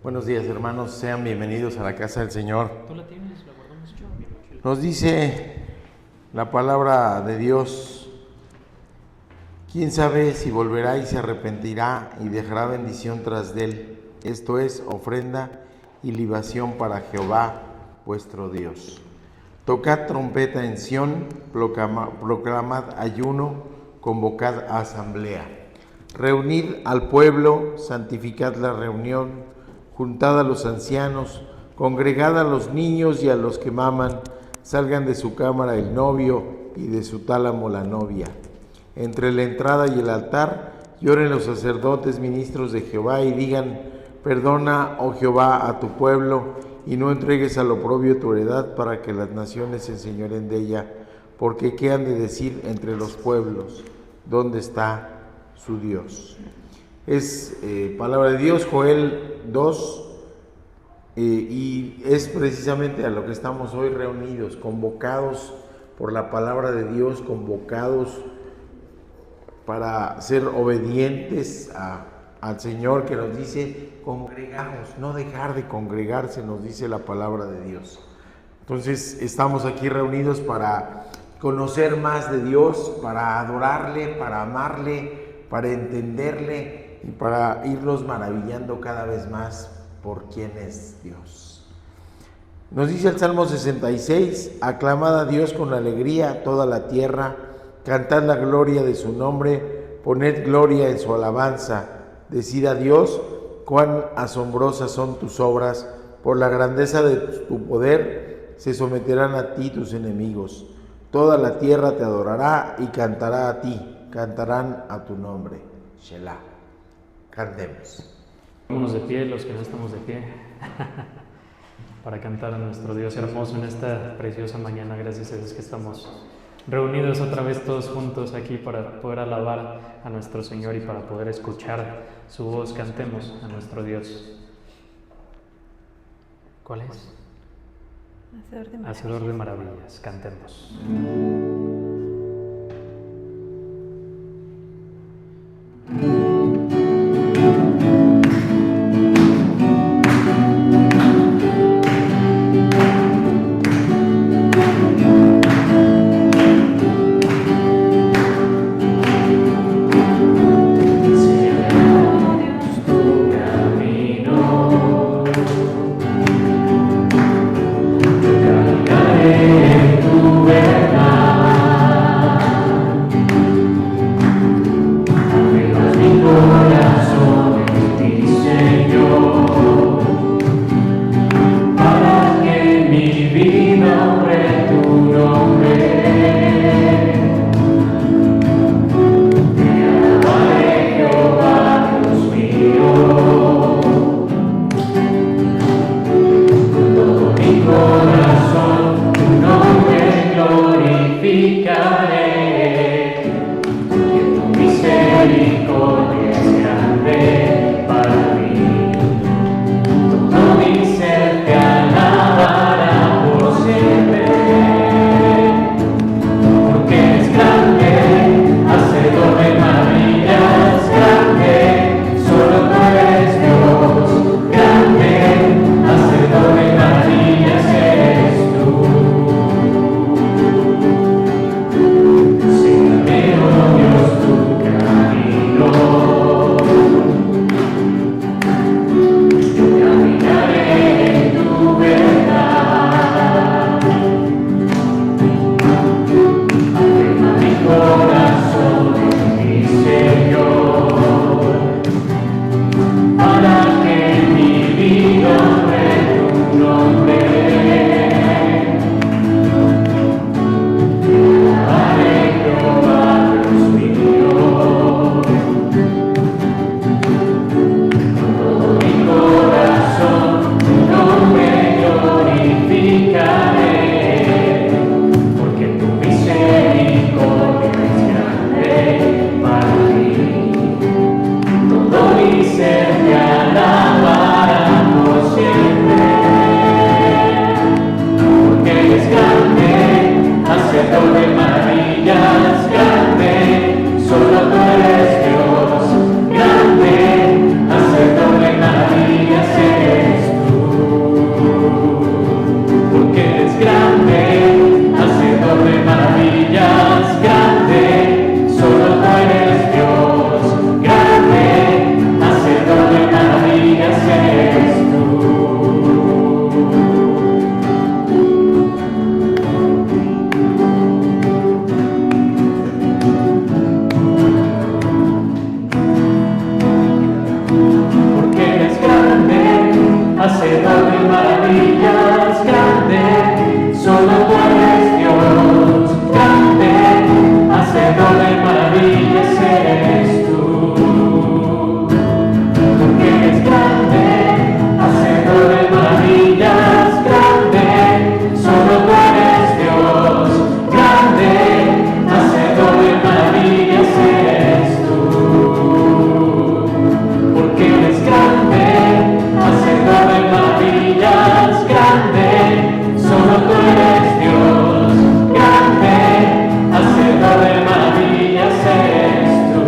Buenos días, hermanos, sean bienvenidos a la casa del Señor. ¿Tú la tienes? ¿La guardamos yo? Nos dice la palabra de Dios: ¿quién sabe si volverá y se arrepentirá y dejará bendición tras de él? Esto es ofrenda y libación para Jehová vuestro Dios. Tocad trompeta en Sión, proclamad ayuno, convocad asamblea. Reunid al pueblo, santificad la reunión, juntad a los ancianos, congregad a los niños y a los que maman, salgan de su cámara el novio y de su tálamo la novia. Entre la entrada y el altar lloren los sacerdotes ministros de Jehová y digan: perdona, oh Jehová, a tu pueblo, y no entregues al oprobio tu heredad, para que las naciones se enseñoren de ella. Porque ¿qué han de decir entre los pueblos? ¿Dónde está su Dios? Es palabra de Dios, Joel 2, y es precisamente a lo que estamos hoy reunidos, convocados por la palabra de Dios, convocados para ser obedientes al Señor, que nos dice: congregaos, no dejar de congregarse, nos dice la palabra de Dios. Entonces estamos aquí reunidos para conocer más de Dios, para adorarle, para amarle, para entenderle y para irnos maravillando cada vez más por quién es Dios. Nos dice el Salmo 66: aclamad a Dios con alegría toda la tierra, cantad la gloria de su nombre, poned gloria en su alabanza, decid a Dios cuán asombrosas son tus obras, por la grandeza de tu poder se someterán a ti tus enemigos. Toda la tierra te adorará y cantará a ti, cantarán a tu nombre. Shelah. Cantemos. Vámonos de pie, los que no estamos de pie, para cantar a nuestro Dios hermoso en esta preciosa mañana. Gracias a Dios que estamos reunidos otra vez todos juntos aquí para poder alabar a nuestro Señor y para poder escuchar su voz. Cantemos a nuestro Dios. ¿Cuál es? Hacedor de maravillas. Cantemos. Tu verdad. hacedor de maravillas, grande, solo tú eres Dios, grande, hacedor de maravillas eres tú, porque eres grande, hacedor de maravillas, grande, solo tú eres Dios, grande, hacedor de maravillas eres tú, porque eres grande, hacedor de maravillas, grande, solo tú eres Dios, grande, hacedor de maravillas eres tú.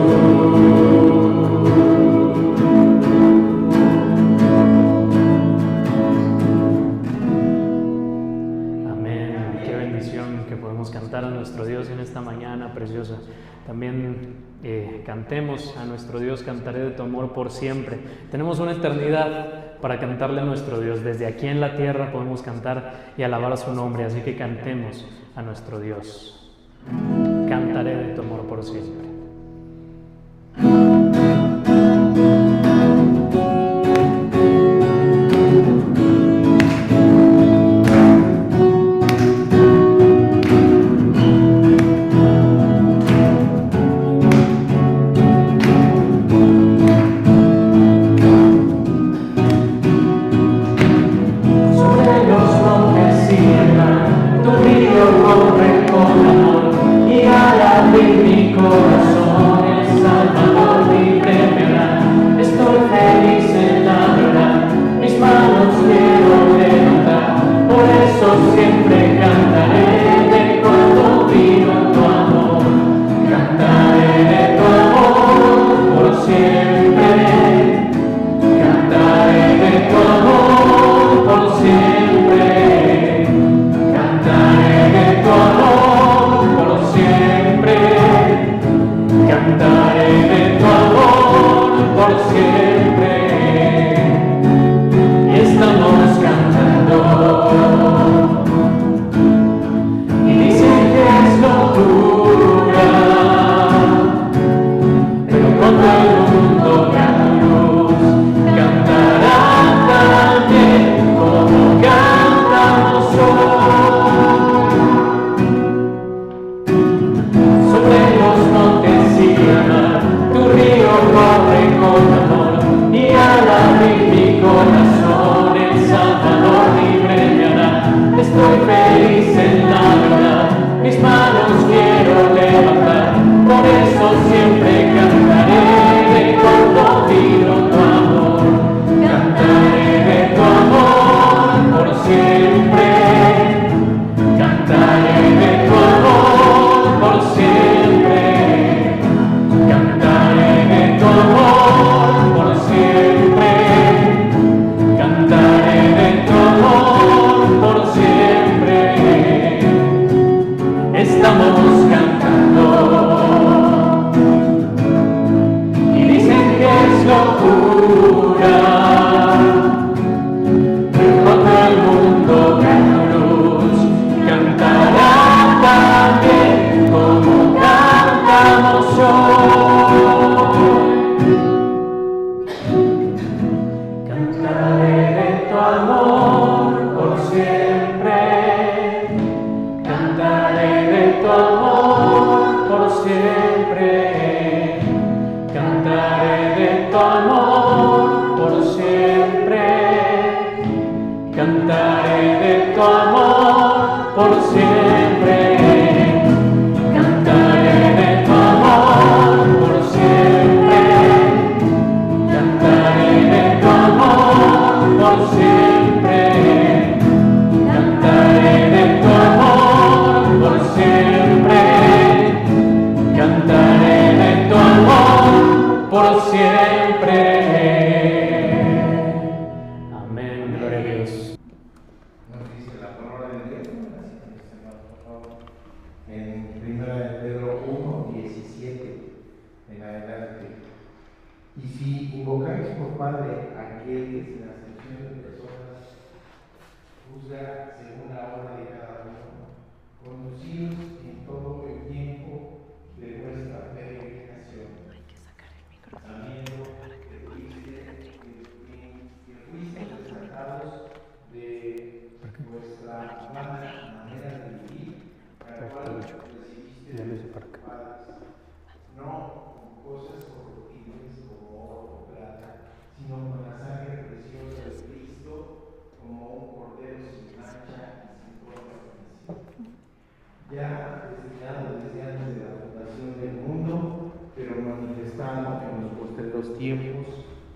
Amén. Qué bendición que podemos cantar a nuestro Dios en esta mañana preciosa. También cantemos a nuestro Dios, cantaré de tu amor por siempre. Tenemos una eternidad para cantarle a nuestro Dios. Desde aquí en la tierra podemos cantar y alabar su nombre, así que cantemos a nuestro Dios. Cantaré de tu amor por siempre.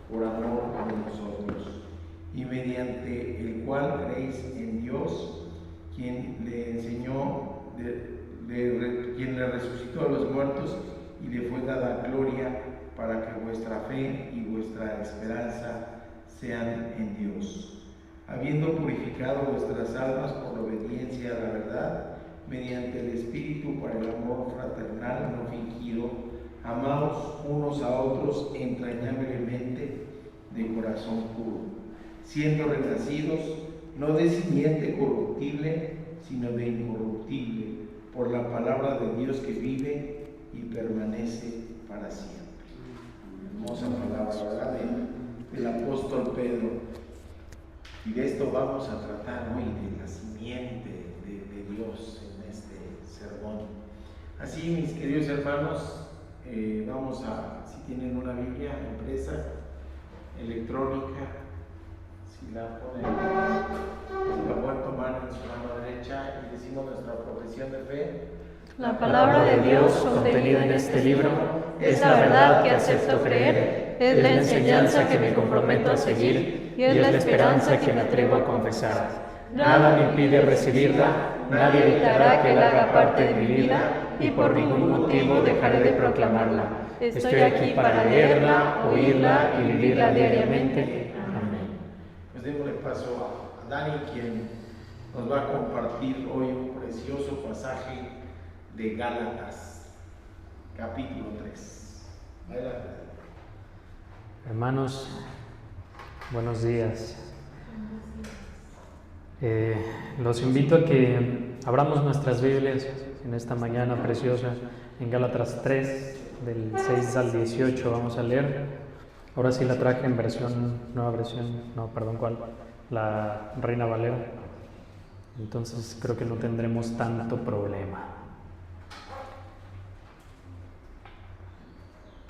por amor de nosotros, y mediante el cual creéis en Dios, quien le enseñó, quien le resucitó a los muertos y le fue dada gloria, para que vuestra fe y vuestra esperanza sean en Dios. Habiendo purificado vuestras almas por la obediencia a la verdad, mediante el Espíritu para el amor fraternal no fingido, amaos unos a otros entrañablemente de corazón puro, siendo renacidos no de simiente corruptible, sino de incorruptible, por la palabra de Dios que vive y permanece para siempre. Hermosa palabra, ¿verdad? Del apóstol Pedro. Y de esto vamos a tratar hoy, de la simiente de Dios en este sermón. Así, mis queridos hermanos, vamos a, si tienen una Biblia impresa, electrónica, si la pueden tomar en su mano derecha y decimos nuestra profesión de fe. La palabra de Dios contenida en este libro es la verdad que acepto creer, es la enseñanza que me comprometo a seguir y es la esperanza que me atrevo a confesar. Nada me impide recibirla, nadie evitará que la haga parte de mi vida y por ningún motivo dejaré de proclamarla. Estoy aquí para leerla, oírla y vivirla diariamente. Amén. Pues démosle paso a Dani, quien nos va a compartir hoy un precioso pasaje de Gálatas, capítulo 3. Adelante. Hermanos, buenos días. Los invito a que abramos nuestras Biblias en esta mañana preciosa en Gálatas 3, del 6 al 18 vamos a leer. Ahora sí la traje en nueva versión, ¿cuál? La Reina Valera. Entonces creo que no tendremos tanto problema.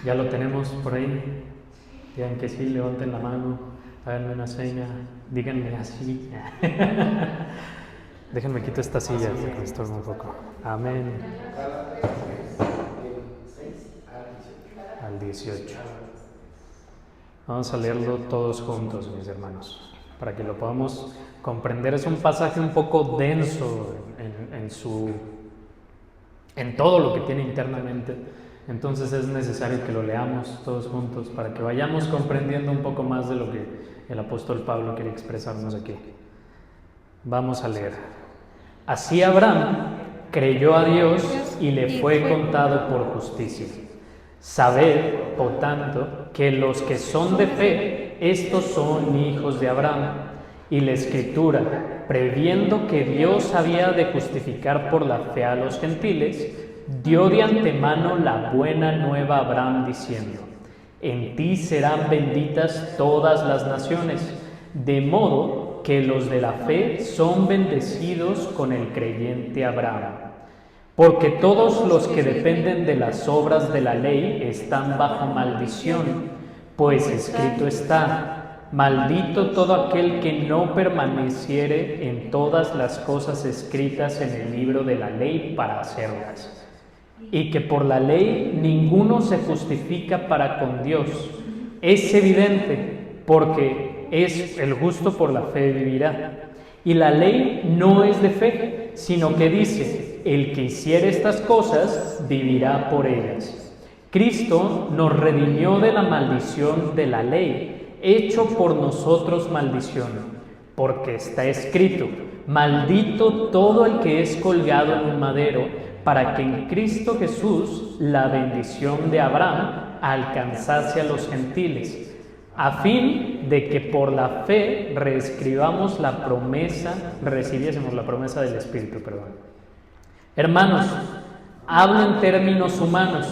¿Ya lo tenemos por ahí? Digan que sí, levanten la mano, háganme una seña, díganme así. Déjenme quitar esta silla, que me estorba un poco. Amén. Al 18. Vamos a leerlo todos juntos, mis hermanos, para que lo podamos comprender. Es un pasaje un poco denso en todo lo que tiene internamente. Entonces es necesario que lo leamos todos juntos para que vayamos comprendiendo un poco más de lo que el apóstol Pablo quiere expresarnos aquí. Vamos a leer. Así Abraham creyó a Dios y le fue contado por justicia. Sabed, por tanto, que los que son de fe, estos son hijos de Abraham. Y la Escritura, previendo que Dios había de justificar por la fe a los gentiles, dio de antemano la buena nueva a Abraham diciendo: en ti serán benditas todas las naciones, de modo que los de la fe son bendecidos con el creyente Abraham. Porque todos los que dependen de las obras de la ley están bajo maldición, pues escrito está: maldito todo aquel que no permaneciere en todas las cosas escritas en el libro de la ley para hacerlas. Y que por la ley ninguno se justifica para con Dios. Es evidente, porque es el justo por la fe vivirá. Y la ley no es de fe, sino que dice: el que hiciere estas cosas vivirá por ellas. Cristo nos redimió de la maldición de la ley, hecho por nosotros maldición, porque está escrito: maldito todo el que es colgado en un madero, para que en Cristo Jesús la bendición de Abraham alcanzase a los gentiles, a fin de que por la fe recibiésemos la promesa del Espíritu. Hermanos, hablo en términos humanos.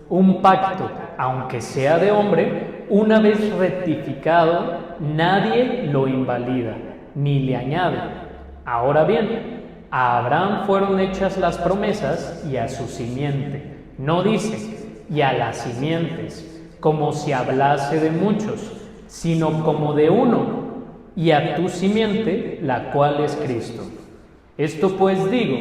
Un pacto, aunque sea de hombre, una vez rectificado, nadie lo invalida, ni le añade. Ahora bien, a Abraham fueron hechas las promesas y a su simiente. No dice, y a las simientes, como si hablase de muchos, sino como de uno, y a tu simiente, la cual es Cristo. Esto pues digo,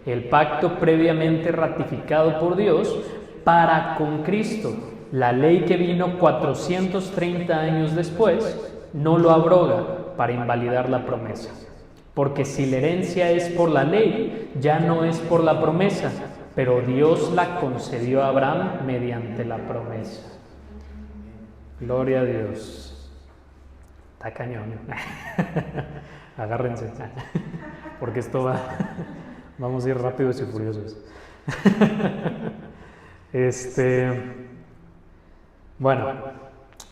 el pacto previamente ratificado por Dios para con Cristo, la ley que vino 430 años después no lo abroga para invalidar la promesa. Porque si la herencia es por la ley, ya no es por la promesa, pero Dios la concedió a Abraham mediante la promesa. Gloria a Dios. Está cañón. Agárrense, porque esto vamos a ir rápidos y furiosos. Bueno,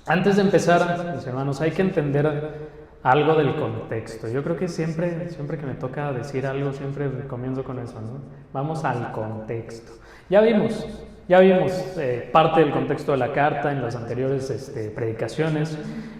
antes de empezar, mis hermanos, hay que entender algo del contexto. Yo creo que siempre que me toca decir algo, siempre comienzo con eso, ¿no? Vamos al contexto. Ya vimos parte del contexto de la carta en las anteriores predicaciones.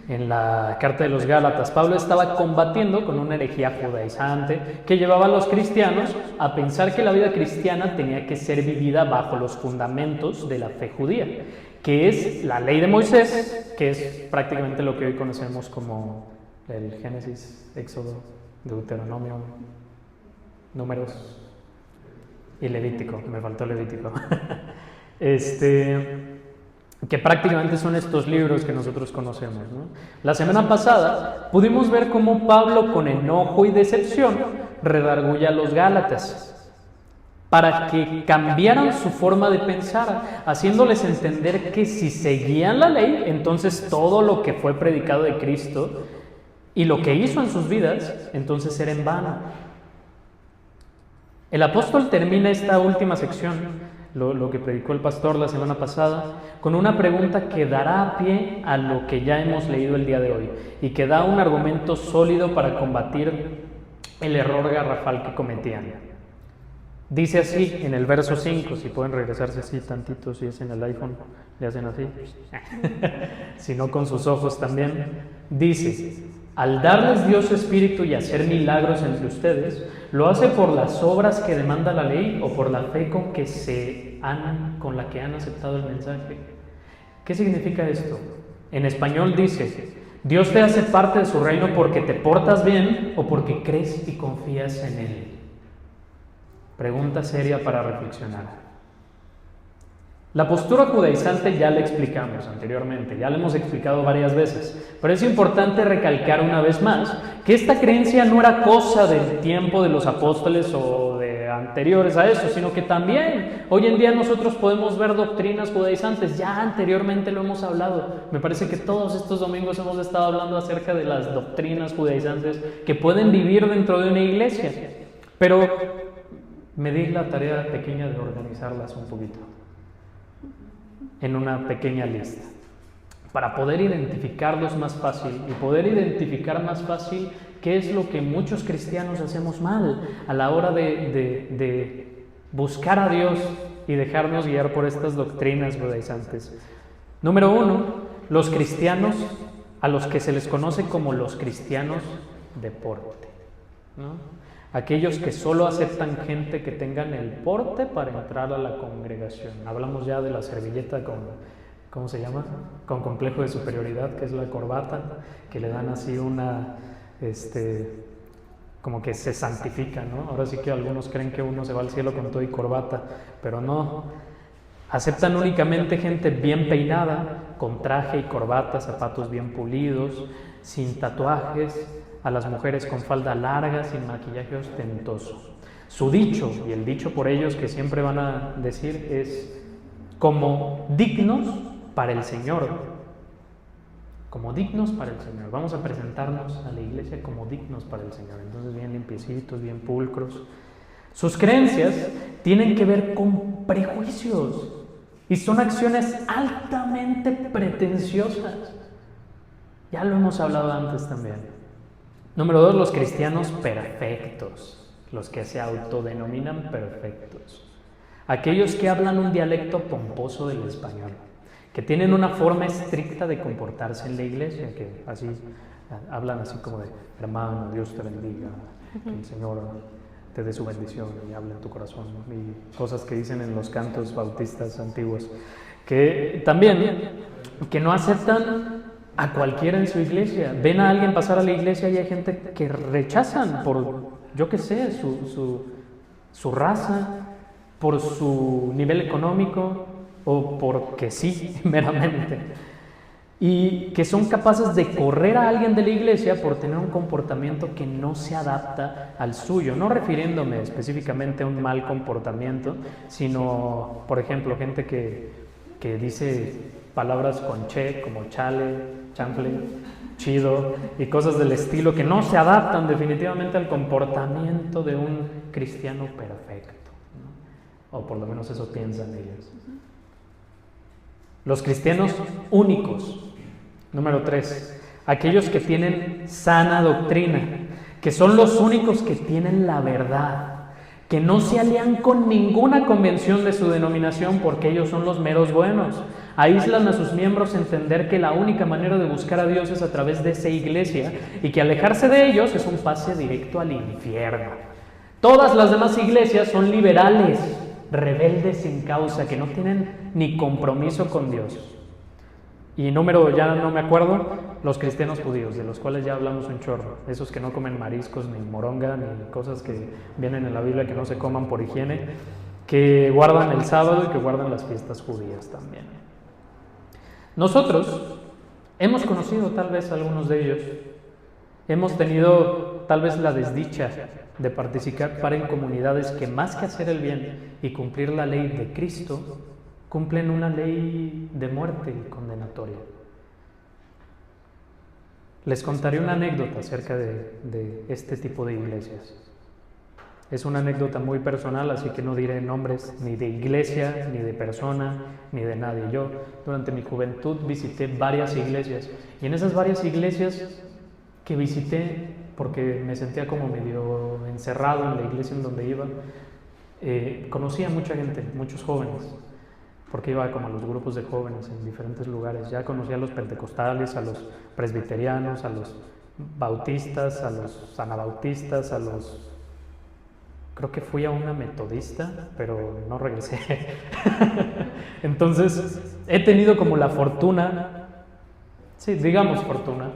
En la carta de los Gálatas, Pablo estaba combatiendo con una herejía judaizante que llevaba a los cristianos a pensar que la vida cristiana tenía que ser vivida bajo los fundamentos de la fe judía, que es la ley de Moisés, que es prácticamente lo que hoy conocemos como el Génesis, Éxodo, Deuteronomio, Números y Levítico. Me faltó Levítico. Que prácticamente son estos libros que nosotros conocemos, ¿no? La semana pasada pudimos ver cómo Pablo, con enojo y decepción, redarguye a los Gálatas para que cambiaran su forma de pensar, haciéndoles entender que si seguían la ley, entonces todo lo que fue predicado de Cristo y lo que hizo en sus vidas, entonces era en vano. El apóstol termina esta última sección, lo que predicó el pastor la semana pasada, con una pregunta que dará pie a lo que ya hemos leído el día de hoy y que da un argumento sólido para combatir el error garrafal que cometían. Dice así en el verso 5, si pueden regresarse así tantito, si es en el iPhone, le hacen así, si no con sus ojos también. Dice: al darles Dios su Espíritu y hacer milagros entre ustedes, ¿lo hace por las obras que demanda la ley o por la fe con la que han aceptado el mensaje? ¿Qué significa esto? En español dice: Dios te hace parte de su reino porque te portas bien o porque crees y confías en Él. Pregunta seria para reflexionar. La postura judaizante ya la explicamos anteriormente, ya la hemos explicado varias veces, pero es importante recalcar una vez más que esta creencia no era cosa del tiempo de los apóstoles o de anteriores a eso, sino que también hoy en día nosotros podemos ver doctrinas judaizantes. Ya anteriormente lo hemos hablado. Me parece que todos estos domingos hemos estado hablando acerca de las doctrinas judaizantes que pueden vivir dentro de una iglesia, pero me di la tarea pequeña de organizarlas un poquito en una pequeña lista, para poder identificarlos más fácil y poder identificar más fácil qué es lo que muchos cristianos hacemos mal a la hora de buscar a Dios y dejarnos guiar por estas doctrinas judaizantes. Número 1, los cristianos a los que se les conoce como los cristianos de porte, ¿no? Aquellos que solo aceptan gente que tengan el porte para entrar a la congregación. Hablamos ya de la servilleta con, ¿cómo se llama? Con complejo de superioridad, que es la corbata, que le dan así una, como que se santifica, ¿no? Ahora sí que algunos creen que uno se va al cielo con todo y corbata, pero no. Aceptan únicamente gente bien peinada, con traje y corbata, zapatos bien pulidos, sin tatuajes, a las mujeres con falda larga, sin maquillaje ostentoso. Su dicho, y el dicho por ellos que siempre van a decir, es como dignos para el Señor. Como dignos para el Señor. Vamos a presentarnos a la iglesia como dignos para el Señor. Entonces bien limpiecitos, bien pulcros. Sus creencias tienen que ver con prejuicios y son acciones altamente pretenciosas. Ya lo hemos hablado antes también. Número 2, los cristianos perfectos, los que se autodenominan perfectos. Aquellos que hablan un dialecto pomposo del español, que tienen una forma estricta de comportarse en la iglesia, que así hablan así como de: hermano, Dios te bendiga, que el Señor te dé su bendición y hable en tu corazón, y cosas que dicen en los cantos bautistas antiguos, que también que no aceptan a cualquiera en su iglesia. Ven a alguien pasar a la iglesia y hay gente que rechazan por, yo qué sé, su raza, por su nivel económico, o porque sí, meramente. Y que son capaces de correr a alguien de la iglesia por tener un comportamiento que no se adapta al suyo, no refiriéndome específicamente a un mal comportamiento, sino, por ejemplo, gente que dice palabras con che, como chale, chanfle, chido, y cosas del estilo que no se adaptan definitivamente al comportamiento de un cristiano perfecto, ¿no? O por lo menos eso piensan ellos. Los cristianos únicos. Número 3, aquellos que tienen sana doctrina, que son los únicos que tienen la verdad, que no se alían con ninguna convención de su denominación porque ellos son los meros buenos. Aíslan a sus miembros a entender que la única manera de buscar a Dios es a través de esa iglesia y que alejarse de ellos es un pase directo al infierno. Todas las demás iglesias son liberales, rebeldes sin causa, que no tienen ni compromiso con Dios. Y número, ya no me acuerdo, los cristianos judíos, de los cuales ya hablamos un chorro, esos que no comen mariscos, ni moronga, ni cosas que vienen en la Biblia que no se coman por higiene, que guardan el sábado y que guardan las fiestas judías también. Nosotros hemos conocido tal vez a algunos de ellos, hemos tenido tal vez la desdicha de participar en comunidades que más que hacer el bien y cumplir la ley de Cristo, cumplen una ley de muerte y condenatoria. Les contaré una anécdota acerca de este tipo de iglesias. Es una anécdota muy personal, así que no diré nombres ni de iglesia, ni de persona, ni de nadie. Yo durante mi juventud visité varias iglesias y en esas varias iglesias que visité, porque me sentía como medio encerrado en la iglesia en donde iba, conocí a mucha gente, muchos jóvenes, porque iba como a los grupos de jóvenes en diferentes lugares. Ya conocí a los pentecostales, a los presbiterianos, a los bautistas, a los anabautistas, a los... Creo que fui a una metodista, pero no regresé. Entonces, he tenido como la fortuna, sí, digamos fortuna,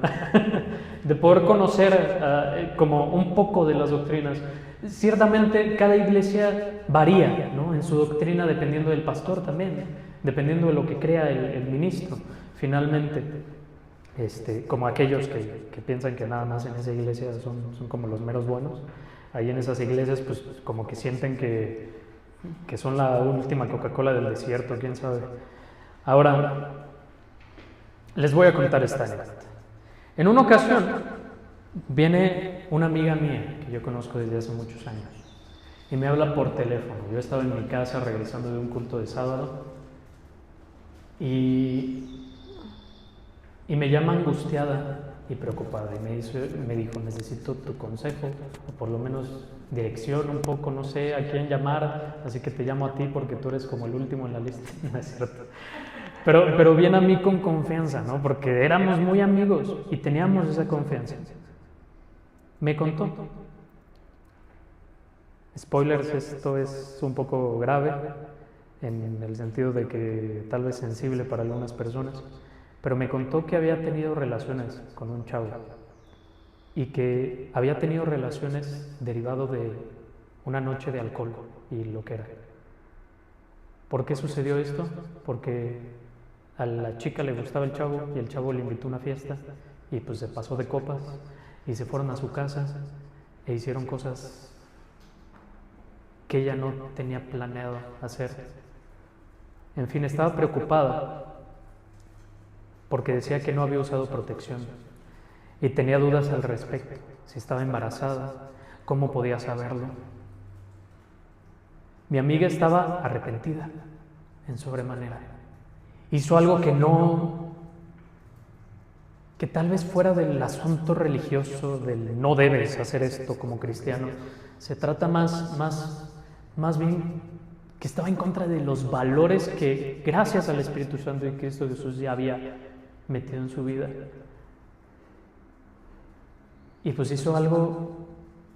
de poder conocer como un poco de las doctrinas. Ciertamente cada iglesia varía, ¿no?, en su doctrina dependiendo del pastor también, dependiendo de lo que crea el ministro. Finalmente, como aquellos que piensan que nada más en esa iglesia son como los meros buenos, ahí en esas iglesias pues como que sienten que son la última Coca-Cola del desierto, quién sabe. Ahora, les voy a contar esta anécdota. En una ocasión viene una amiga mía que yo conozco desde hace muchos años y me habla por teléfono. Yo estaba en mi casa regresando de un culto de sábado y me llama angustiada y preocupada y me dijo, necesito tu consejo o por lo menos dirección un poco, no sé a quién llamar, así que te llamo a ti porque tú eres como el último en la lista. No es cierto. Pero viene a mí con confianza, ¿no?, porque éramos muy amigos y teníamos esa confianza. Me contó. Spoilers, esto es un poco grave en el sentido de que tal vez sensible para algunas personas, pero me contó que había tenido relaciones con un chavo y que había tenido relaciones derivado de una noche de alcohol y lo que era. ¿Por qué sucedió esto? Porque a la chica le gustaba el chavo y el chavo le invitó a una fiesta y pues se pasó de copas y se fueron a su casa e hicieron cosas que ella no tenía planeado hacer. En fin, estaba preocupada porque decía que no había usado protección y tenía dudas al respecto, si estaba embarazada, cómo podía saberlo. Mi amiga estaba arrepentida en sobremanera. Hizo algo que tal vez fuera del asunto religioso, del no debes hacer esto como cristiano. Se trata más bien que estaba en contra de los valores que gracias al Espíritu Santo y Cristo Jesús ya había metido en su vida. Y pues hizo algo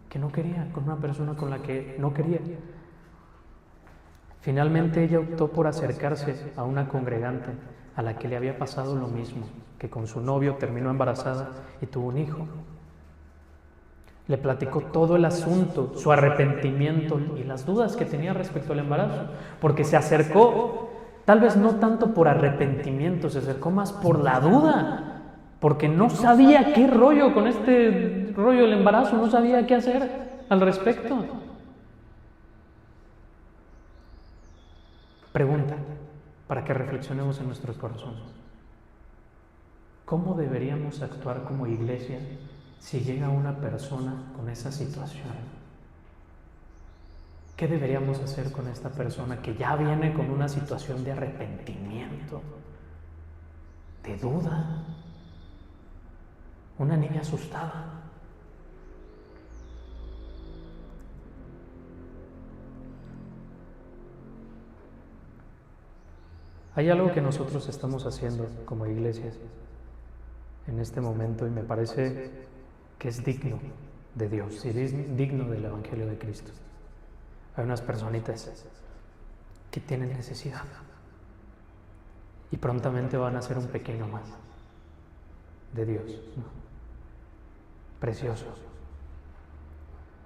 que no quería, con una persona con la que no quería. Finalmente ella optó por acercarse a una congregante a la que le había pasado lo mismo, que con su novio terminó embarazada y tuvo un hijo. Le platicó todo el asunto, su arrepentimiento y las dudas que tenía respecto al embarazo, porque se acercó Tal vez no tanto por arrepentimiento, se acercó más por la duda, porque no sabía qué rollo con este rollo del embarazo, no sabía qué hacer al respecto. Pregunta, para que reflexionemos en nuestros corazones. ¿Cómo deberíamos actuar como iglesia si llega una persona con esa situación? ¿Qué deberíamos hacer con esta persona que ya viene con una situación de arrepentimiento, de duda? Una niña asustada. Hay algo que nosotros estamos haciendo como iglesia en este momento y me parece que es digno de Dios y es digno del Evangelio de Cristo. Hay unas personitas que tienen necesidad y prontamente van a ser un pequeño más de Dios, ¿no? Precioso.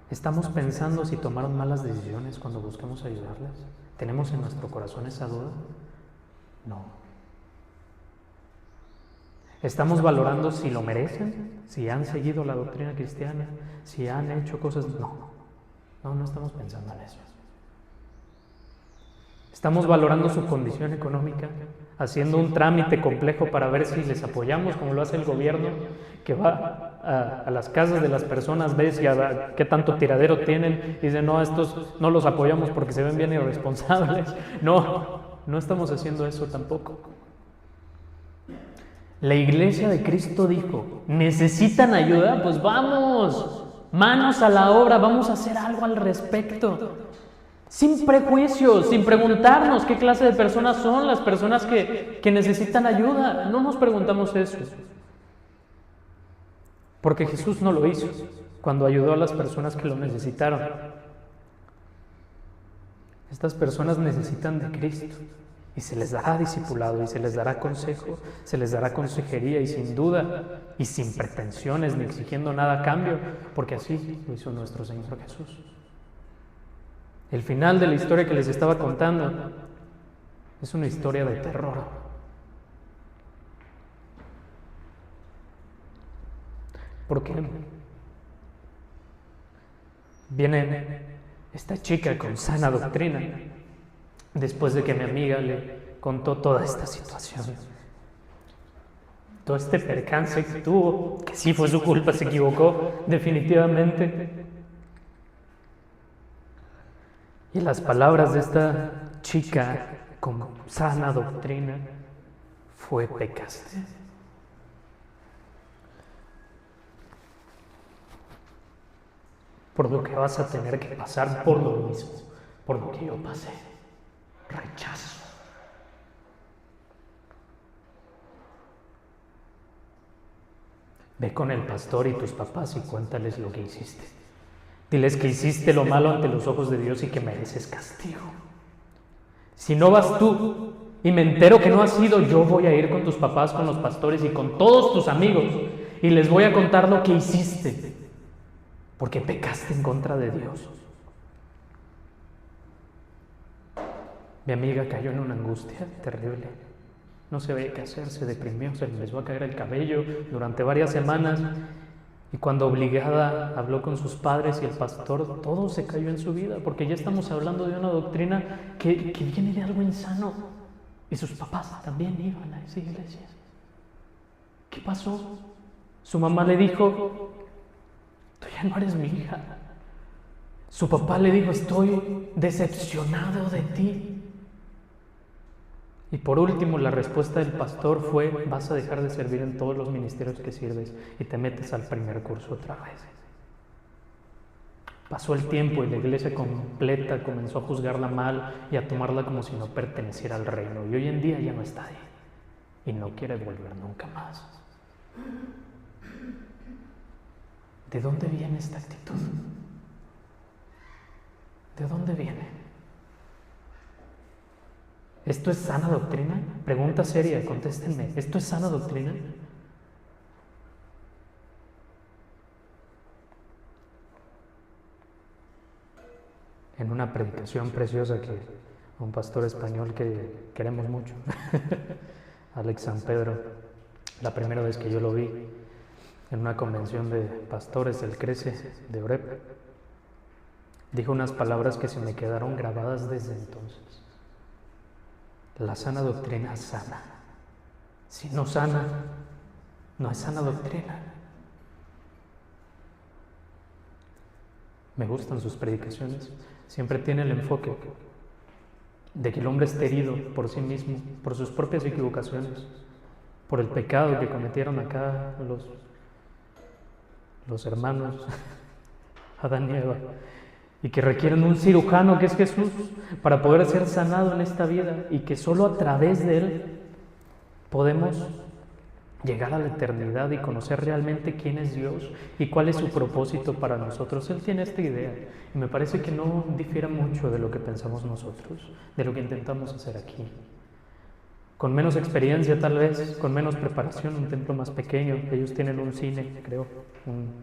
¿Estamos pensando si tomaron malas decisiones cuando buscamos ayudarles? ¿Tenemos en nuestro corazón esa duda? No. ¿Estamos valorando si lo merecen? ¿Si han seguido la doctrina cristiana? ¿Si han hecho cosas? No estamos pensando en eso. ¿Estamos valorando su condición económica? Haciendo un trámite complejo para ver si les apoyamos, como lo hace el gobierno, que va a las casas de las personas, ve si qué tanto tiradero tienen, y dice, no, estos no los apoyamos porque se ven bien irresponsables. No estamos haciendo eso tampoco. La iglesia de Cristo dijo, ¿necesitan ayuda? Pues vamos, manos a la obra, vamos a hacer algo al respecto. Sin prejuicios, sin preguntarnos qué clase de personas son las personas que necesitan ayuda. No nos preguntamos eso. Porque Jesús no lo hizo cuando ayudó a las personas que lo necesitaron. Estas personas necesitan de Cristo y se les dará discipulado y se les dará consejo, se les dará consejería y sin duda y sin pretensiones ni exigiendo nada a cambio, porque así lo hizo nuestro Señor Jesús. El final de la historia que les estaba contando es una historia de terror. ¿Por qué? Viene esta chica con sana doctrina, después de que mi amiga le contó toda esta situación. Todo este percance que tuvo, que sí fue su culpa, se equivocó definitivamente. Y las palabras de esta chica con sana doctrina fue: pecaste. Por lo que vas a tener que pasar por lo mismo, por lo que yo pasé. Rechazo. Ve con el pastor y tus papás y cuéntales lo que hiciste. Diles que hiciste lo malo ante los ojos de Dios y que mereces castigo. Si no vas tú y me entero que no has ido, yo voy a ir con tus papás, con los pastores y con todos tus amigos y les voy a contar lo que hiciste, porque pecaste en contra de Dios. Mi amiga cayó en una angustia terrible. No sabía qué hacer, se deprimió, se le empezó a caer el cabello durante varias semanas. Y cuando obligada habló con sus padres y el pastor, todo se cayó en su vida, porque ya estamos hablando de una doctrina que viene de algo insano. Y sus papás también iban a esa iglesia. ¿Qué pasó? Su mamá le dijo: tú ya no eres mi hija. Su papá le dijo: estoy decepcionado de ti. Y por último, la respuesta del pastor fue: vas a dejar de servir en todos los ministerios que sirves y te metes al primer curso otra vez. Pasó el tiempo y la iglesia completa comenzó a juzgarla mal y a tomarla como si no perteneciera al reino. Y hoy en día ya no está ahí y no quiere volver nunca más. ¿De dónde viene esta actitud? ¿De dónde viene? ¿Esto es sana doctrina? Pregunta seria, contéstenme. ¿Esto es sana doctrina? En una predicación preciosa que a un pastor español que queremos mucho, Alex San Pedro. La primera vez que yo lo vi en una convención de pastores del Crece de Oreb, dijo unas palabras que se me quedaron grabadas desde entonces. La sana doctrina sana. Si no sana, no es sana doctrina. Me gustan sus predicaciones. Siempre tiene el enfoque de que el hombre está herido por sí mismo, por sus propias equivocaciones, por el pecado que cometieron acá los hermanos Adán y Eva, y que requieren un cirujano que es Jesús para poder ser sanado en esta vida, y que solo a través de Él podemos llegar a la eternidad y conocer realmente quién es Dios y cuál es su propósito para nosotros. Él tiene esta idea y me parece que no difiere mucho de lo que pensamos nosotros, de lo que intentamos hacer aquí. Con menos experiencia tal vez, con menos preparación, un templo más pequeño. Ellos tienen un cine, creo,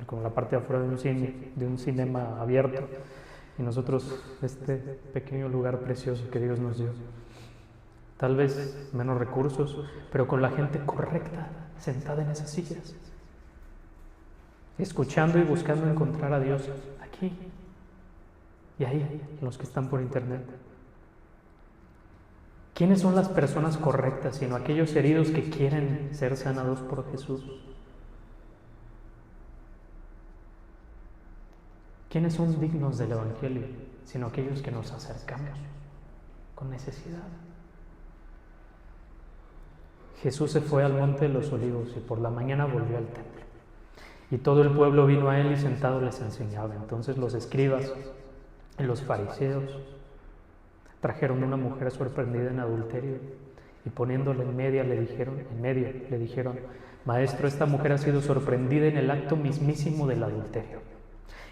con la parte de afuera de un cinema abierto, y nosotros este pequeño lugar precioso que Dios nos dio. Tal vez menos recursos, pero con la gente correcta, sentada en esas sillas, escuchando y buscando encontrar a Dios aquí y ahí, los que están por internet. ¿Quiénes son las personas correctas, sino aquellos heridos que quieren ser sanados por Jesús? ¿Quiénes son dignos del Evangelio, sino aquellos que nos acercamos con necesidad? Jesús se fue al monte de los olivos y por la mañana volvió al templo. Y todo el pueblo vino a él y sentado les enseñaba. Entonces los escribas y los fariseos trajeron una mujer sorprendida en adulterio y poniéndola en medio le dijeron: Maestro, esta mujer ha sido sorprendida en el acto mismísimo del adulterio.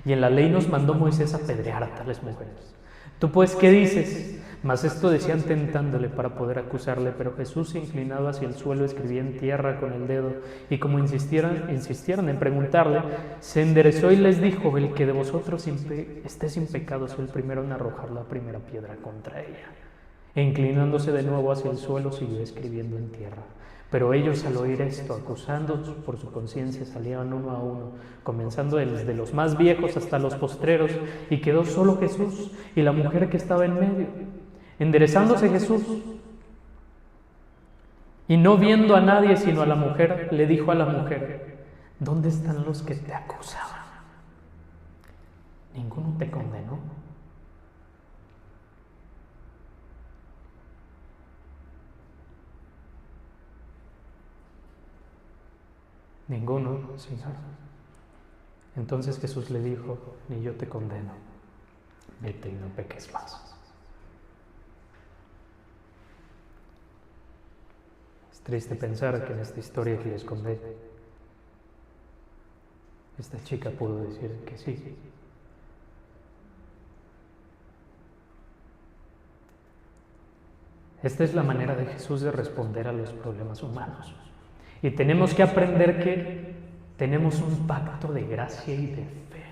Y en la ley nos mandó Moisés apedrear a tales mujeres. ¿Tú pues qué dices? Mas esto decían tentándole para poder acusarle, pero Jesús, inclinado hacia el suelo, escribía en tierra con el dedo, y como insistieron en preguntarle, se enderezó y les dijo: el que de vosotros esté sin pecado sea el primero en arrojar la primera piedra contra ella. E inclinándose de nuevo hacia el suelo, siguió escribiendo en tierra. Pero ellos, al oír esto, acusándolos por su conciencia, salieron uno a uno, comenzando desde los más viejos hasta los postreros, y quedó solo Jesús y la mujer que estaba en medio. Enderezándose Jesús, y no viendo a nadie sino a la mujer, le dijo a la mujer: ¿dónde están los que te acusaban? ¿Ninguno te condenó? Ninguno, Señor. Entonces Jesús le dijo: ni yo te condeno, vete y no peques más. Es triste pensar que en esta historia que les conté, esta chica pudo decir que sí. Esta es la manera de Jesús de responder a los problemas humanos. Y tenemos que aprender que tenemos un pacto de gracia y de fe.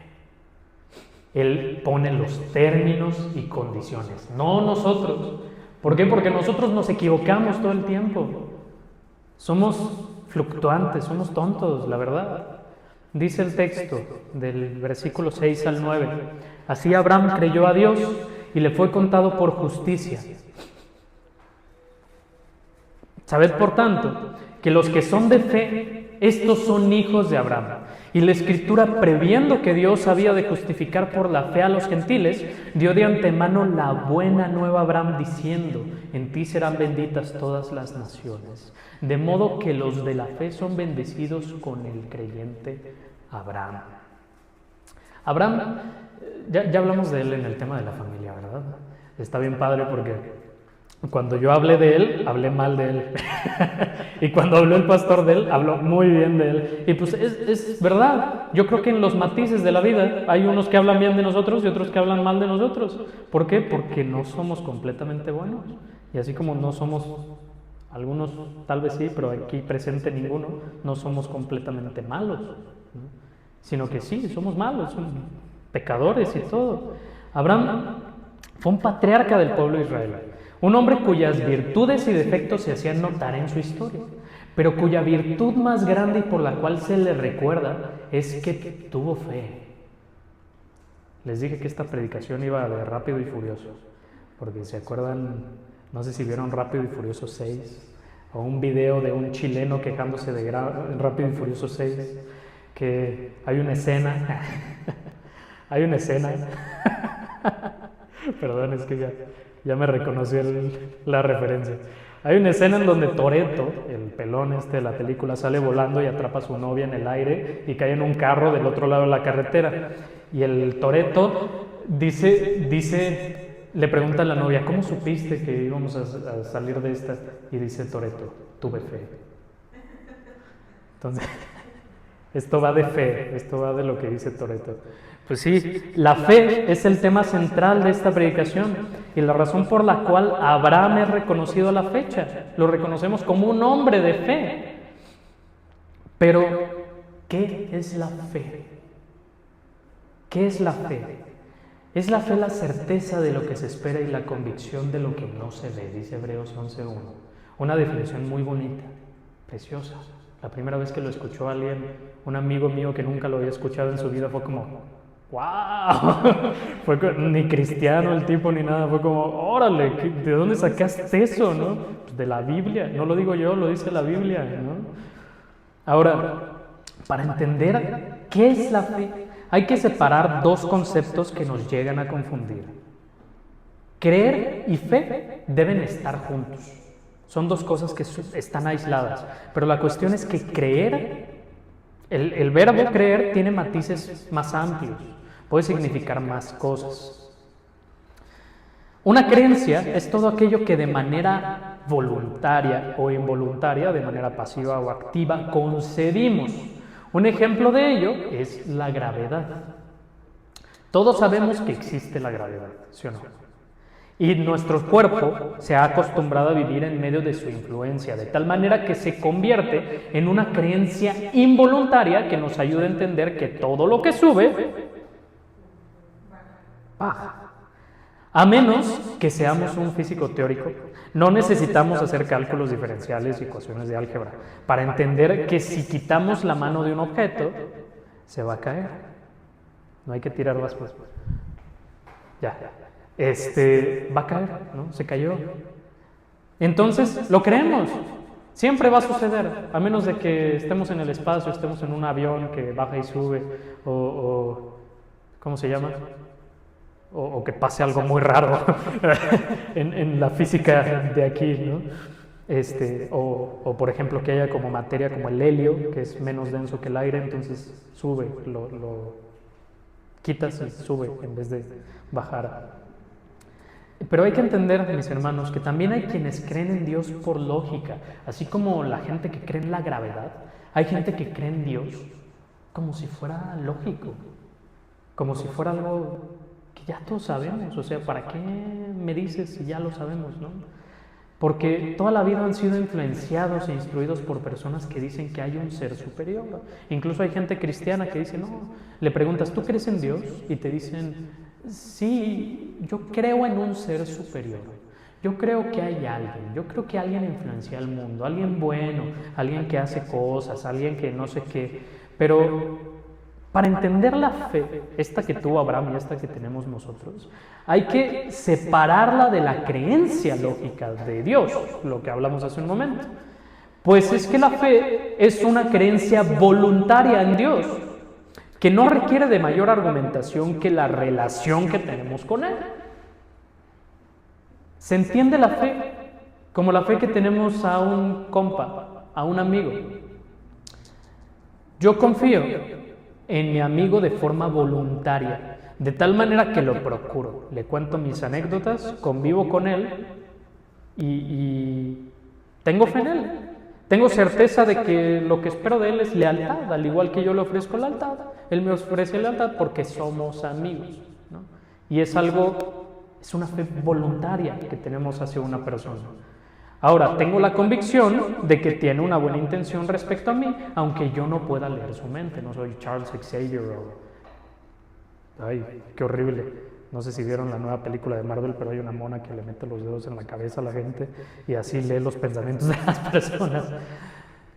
Él pone los términos y condiciones, no nosotros. ¿Por qué? Porque nosotros nos equivocamos todo el tiempo. Somos fluctuantes, somos tontos, la verdad. Dice el texto del versículo 6 al 9: así Abraham creyó a Dios y le fue contado por justicia. Sabed, por tanto, que los que son de fe, estos son hijos de Abraham. Y la Escritura, previendo que Dios había de justificar por la fe a los gentiles, dio de antemano la buena nueva a Abraham, diciendo: en ti serán benditas todas las naciones. De modo que los de la fe son bendecidos con el creyente Abraham. Abraham, ya hablamos de él en el tema de la familia, ¿verdad? Está bien padre porque cuando yo hablé de él, hablé mal de él. Y cuando habló el pastor de él, habló muy bien de él. Y pues es verdad. Yo creo que en los matices de la vida hay unos que hablan bien de nosotros y otros que hablan mal de nosotros. ¿Por qué? Porque no somos completamente buenos. Y así como no somos, algunos tal vez sí, pero aquí presente ninguno, no somos completamente malos, ¿no? Sino que sí, somos malos, somos pecadores y todo. Abraham fue un patriarca del pueblo de Israel. Un hombre cuyas virtudes y defectos se hacían notar en su historia, pero cuya virtud más grande y por la cual se le recuerda es que tuvo fe. Les dije que esta predicación iba de Rápido y Furioso, porque se acuerdan, no sé si vieron Rápido y Furioso 6, o un video de un chileno quejándose de Rápido y Furioso 6, que hay una escena, perdón, es que ya me reconoció la referencia. Hay una escena en donde Toretto, el pelón de la película, sale volando y atrapa a su novia en el aire y cae en un carro del otro lado de la carretera. Y el Toretto le pregunta a la novia, ¿cómo supiste que íbamos a salir de esta? Y dice Toretto, tuve fe. Entonces, esto va de fe, esto va de lo que dice Toretto. Pues sí, la fe es el tema central de esta predicación y la razón por la cual Abraham es reconocido a la fecha. Lo reconocemos como un hombre de fe. Pero, ¿qué es la fe? ¿Qué es la fe? Es la fe la certeza de lo que se espera y la convicción de lo que no se ve, dice Hebreos 11:1. Una definición muy bonita, preciosa. La primera vez que lo escuchó alguien, un amigo mío que nunca lo había escuchado en su vida, fue como, ¡wow! Ni cristiano el tipo ni nada, fue como, órale, ¿de dónde sacaste eso, no? Pues de la Biblia, no lo digo yo, lo dice la Biblia, ¿no? Ahora, para entender qué es la fe, hay que separar dos conceptos que nos llegan a confundir. Creer y fe deben estar juntos. Son dos cosas que están aisladas, pero la cuestión es que creer, el verbo creer tiene matices más amplios, puede significar más cosas. Una creencia es todo aquello que de manera voluntaria o involuntaria, de manera pasiva o activa, concedimos. Un ejemplo de ello es la gravedad. Todos sabemos que existe la gravedad, ¿sí o no? Y nuestro cuerpo se ha acostumbrado a vivir en medio de su influencia, de tal manera que se convierte en una creencia involuntaria que nos ayuda a entender que todo lo que sube, baja. A menos que seamos un físico teórico, no necesitamos hacer cálculos diferenciales y ecuaciones de álgebra para entender que si quitamos la mano de un objeto, se va a caer. No hay que tirar las cosas. Ya. Va a caer, ¿no? Se cayó. Entonces, lo creemos. Siempre va a suceder, a menos de que estemos en el espacio, estemos en un avión que baja y sube, o ¿cómo se llama? O que pase algo muy raro en la física de aquí, ¿no? O por ejemplo que haya como materia como el helio, que es menos denso que el aire, entonces sube, lo quitas y sube en vez de bajar. Pero hay que entender, mis hermanos, que también hay quienes creen en Dios por lógica, así como la gente que cree en la gravedad, hay gente que cree en Dios como si fuera lógico, como si fuera algo que ya todos sabemos. O sea, ¿para qué me dices si ya lo sabemos, no? Porque toda la vida han sido influenciados e instruidos por personas que dicen que hay un ser superior. Incluso hay gente cristiana que dice, no, le preguntas, ¿tú crees en Dios? Y te dicen, sí, yo creo en un ser superior. Yo creo que hay alguien, yo creo que alguien influencia al mundo, alguien bueno, alguien que hace cosas, alguien que no sé qué. Pero para entender la fe, esta que tuvo Abraham y esta que tenemos nosotros, hay que separarla de la creencia lógica de Dios, lo que hablamos hace un momento. Pues es que la fe es una creencia voluntaria en Dios, que no requiere de mayor argumentación que la relación que tenemos con Él. Se entiende la fe como la fe que tenemos a un compa, a un amigo. Yo confío en mi amigo de forma voluntaria, de tal manera que lo procuro. Le cuento mis anécdotas, convivo con él y tengo fe en él. Tengo certeza de que lo que espero de él es lealtad, al igual que yo le ofrezco lealtad. Él me ofrece lealtad porque somos amigos, ¿no? Y es una fe voluntaria que tenemos hacia una persona. Ahora, tengo la convicción de que tiene una buena intención respecto a mí, aunque yo no pueda leer su mente. No soy Charles Xavier. Ay, qué horrible. No sé si vieron la nueva película de Marvel, pero hay una mona que le mete los dedos en la cabeza a la gente y así lee los pensamientos de las personas.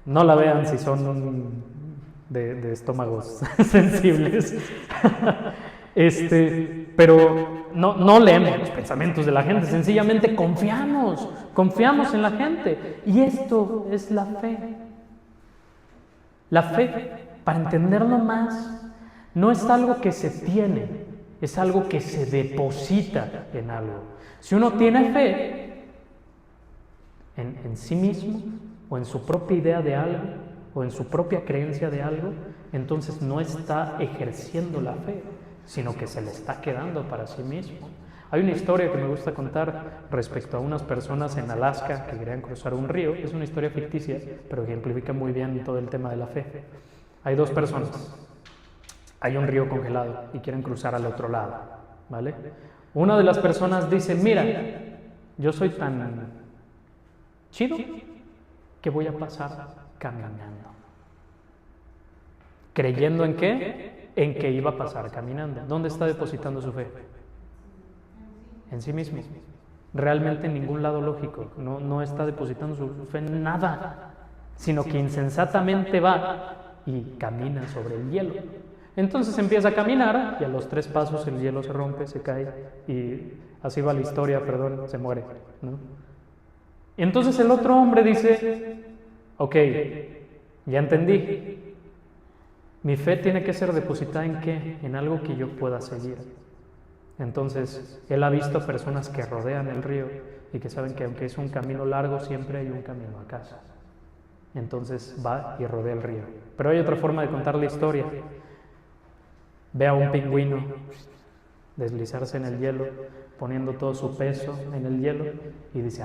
No la vean si son de estómagos sensibles. Pero no leemos los pensamientos de la gente, sencillamente confiamos en la gente. Y esto es la fe. La fe, para entenderlo más, no es algo que se tiene, es algo que se deposita en algo. Si uno tiene fe en sí mismo, o en su propia idea de algo, o en su propia creencia de algo, entonces no está ejerciendo la fe, sino que se le está quedando para sí mismo. Hay una historia que me gusta contar respecto a unas personas en Alaska que querían cruzar un río. Es una historia ficticia, pero ejemplifica muy bien todo el tema de la fe. Hay dos personas. Hay un río congelado y quieren cruzar al otro lado, ¿vale? Una de las personas dice, mira, yo soy tan chido que voy a pasar caminando. ¿Creyendo en qué? En que iba a pasar caminando. ¿Dónde está depositando su fe? En sí mismo. Realmente en ningún lado lógico. No está depositando su fe en nada, sino que insensatamente va y camina sobre el hielo. Entonces empieza a caminar y a los 3 pasos el hielo se rompe, se cae y así va la historia, se muere, ¿no? Y entonces el otro hombre dice, ok, ya entendí. Mi fe tiene que ser depositada ¿en qué? En algo que yo pueda seguir. Entonces, él ha visto personas que rodean el río y que saben que aunque es un camino largo, siempre hay un camino a casa. Entonces va y rodea el río. Pero hay otra forma de contar la historia. Ve a un pingüino deslizarse en el hielo, poniendo todo su peso en el hielo y dice,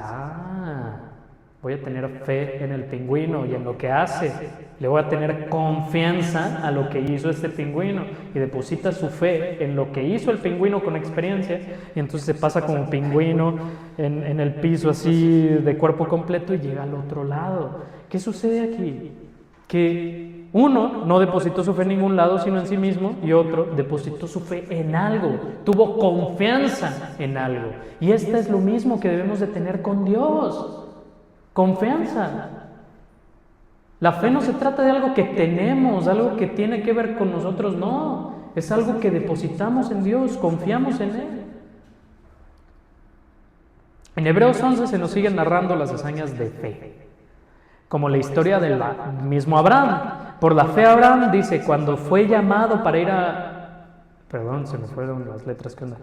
voy a tener fe en el pingüino y en lo que hace. Le voy a tener confianza a lo que hizo este pingüino. Y deposita su fe en lo que hizo el pingüino con experiencia. Y entonces se pasa como pingüino en el piso así de cuerpo completo y llega al otro lado. ¿Qué sucede aquí? Que uno no depositó su fe en ningún lado sino en sí mismo y otro depositó su fe en algo. Tuvo confianza en algo. Y esto es lo mismo que debemos de tener con Dios. Confianza. La fe no se trata de algo que tenemos, algo que tiene que ver con nosotros, no. Es algo que depositamos en Dios, confiamos en Él. En Hebreos 11 se nos siguen narrando las hazañas de fe, como la historia del mismo Abraham. Por la fe Abraham dice, cuando fue llamado para ir a... Perdón, se me fueron las letras que onda.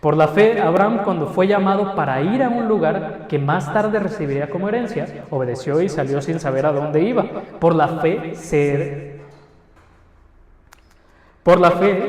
Por la fe, Abraham, cuando fue llamado para ir a un lugar que más tarde recibiría como herencia, obedeció y salió sin saber a dónde iba. Por la fe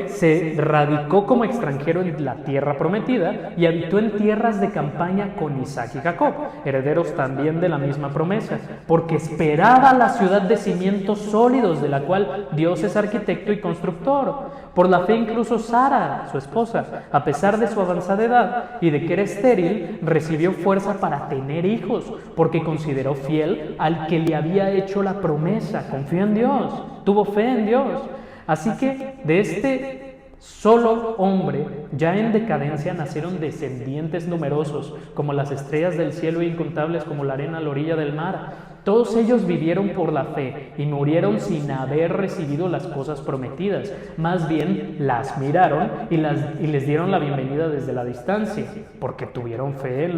se radicó como extranjero en la tierra prometida y habitó en tierras de campaña con Isaac y Jacob, herederos también de la misma promesa, porque esperaba la ciudad de cimientos sólidos, de la cual Dios es arquitecto y constructor. Por la fe incluso Sara, su esposa, a pesar de su avanzada edad y de que era estéril, recibió fuerza para tener hijos, porque consideró fiel al que le había hecho la promesa. Confió en Dios, tuvo fe en Dios. Así que de este solo hombre, ya en decadencia, nacieron descendientes numerosos, como las estrellas del cielo e incontables como la arena a la orilla del mar. Todos ellos vivieron por la fe y murieron sin haber recibido las cosas prometidas. Más bien las miraron y les dieron la bienvenida desde la distancia, porque tuvieron fe,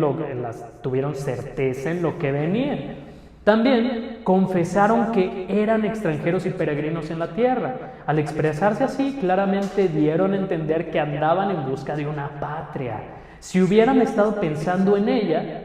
tuvieron certeza en lo que venía. También confesaron que eran extranjeros y peregrinos en la tierra. Al expresarse así, claramente dieron a entender que andaban en busca de una patria. Si hubieran estado pensando en ella,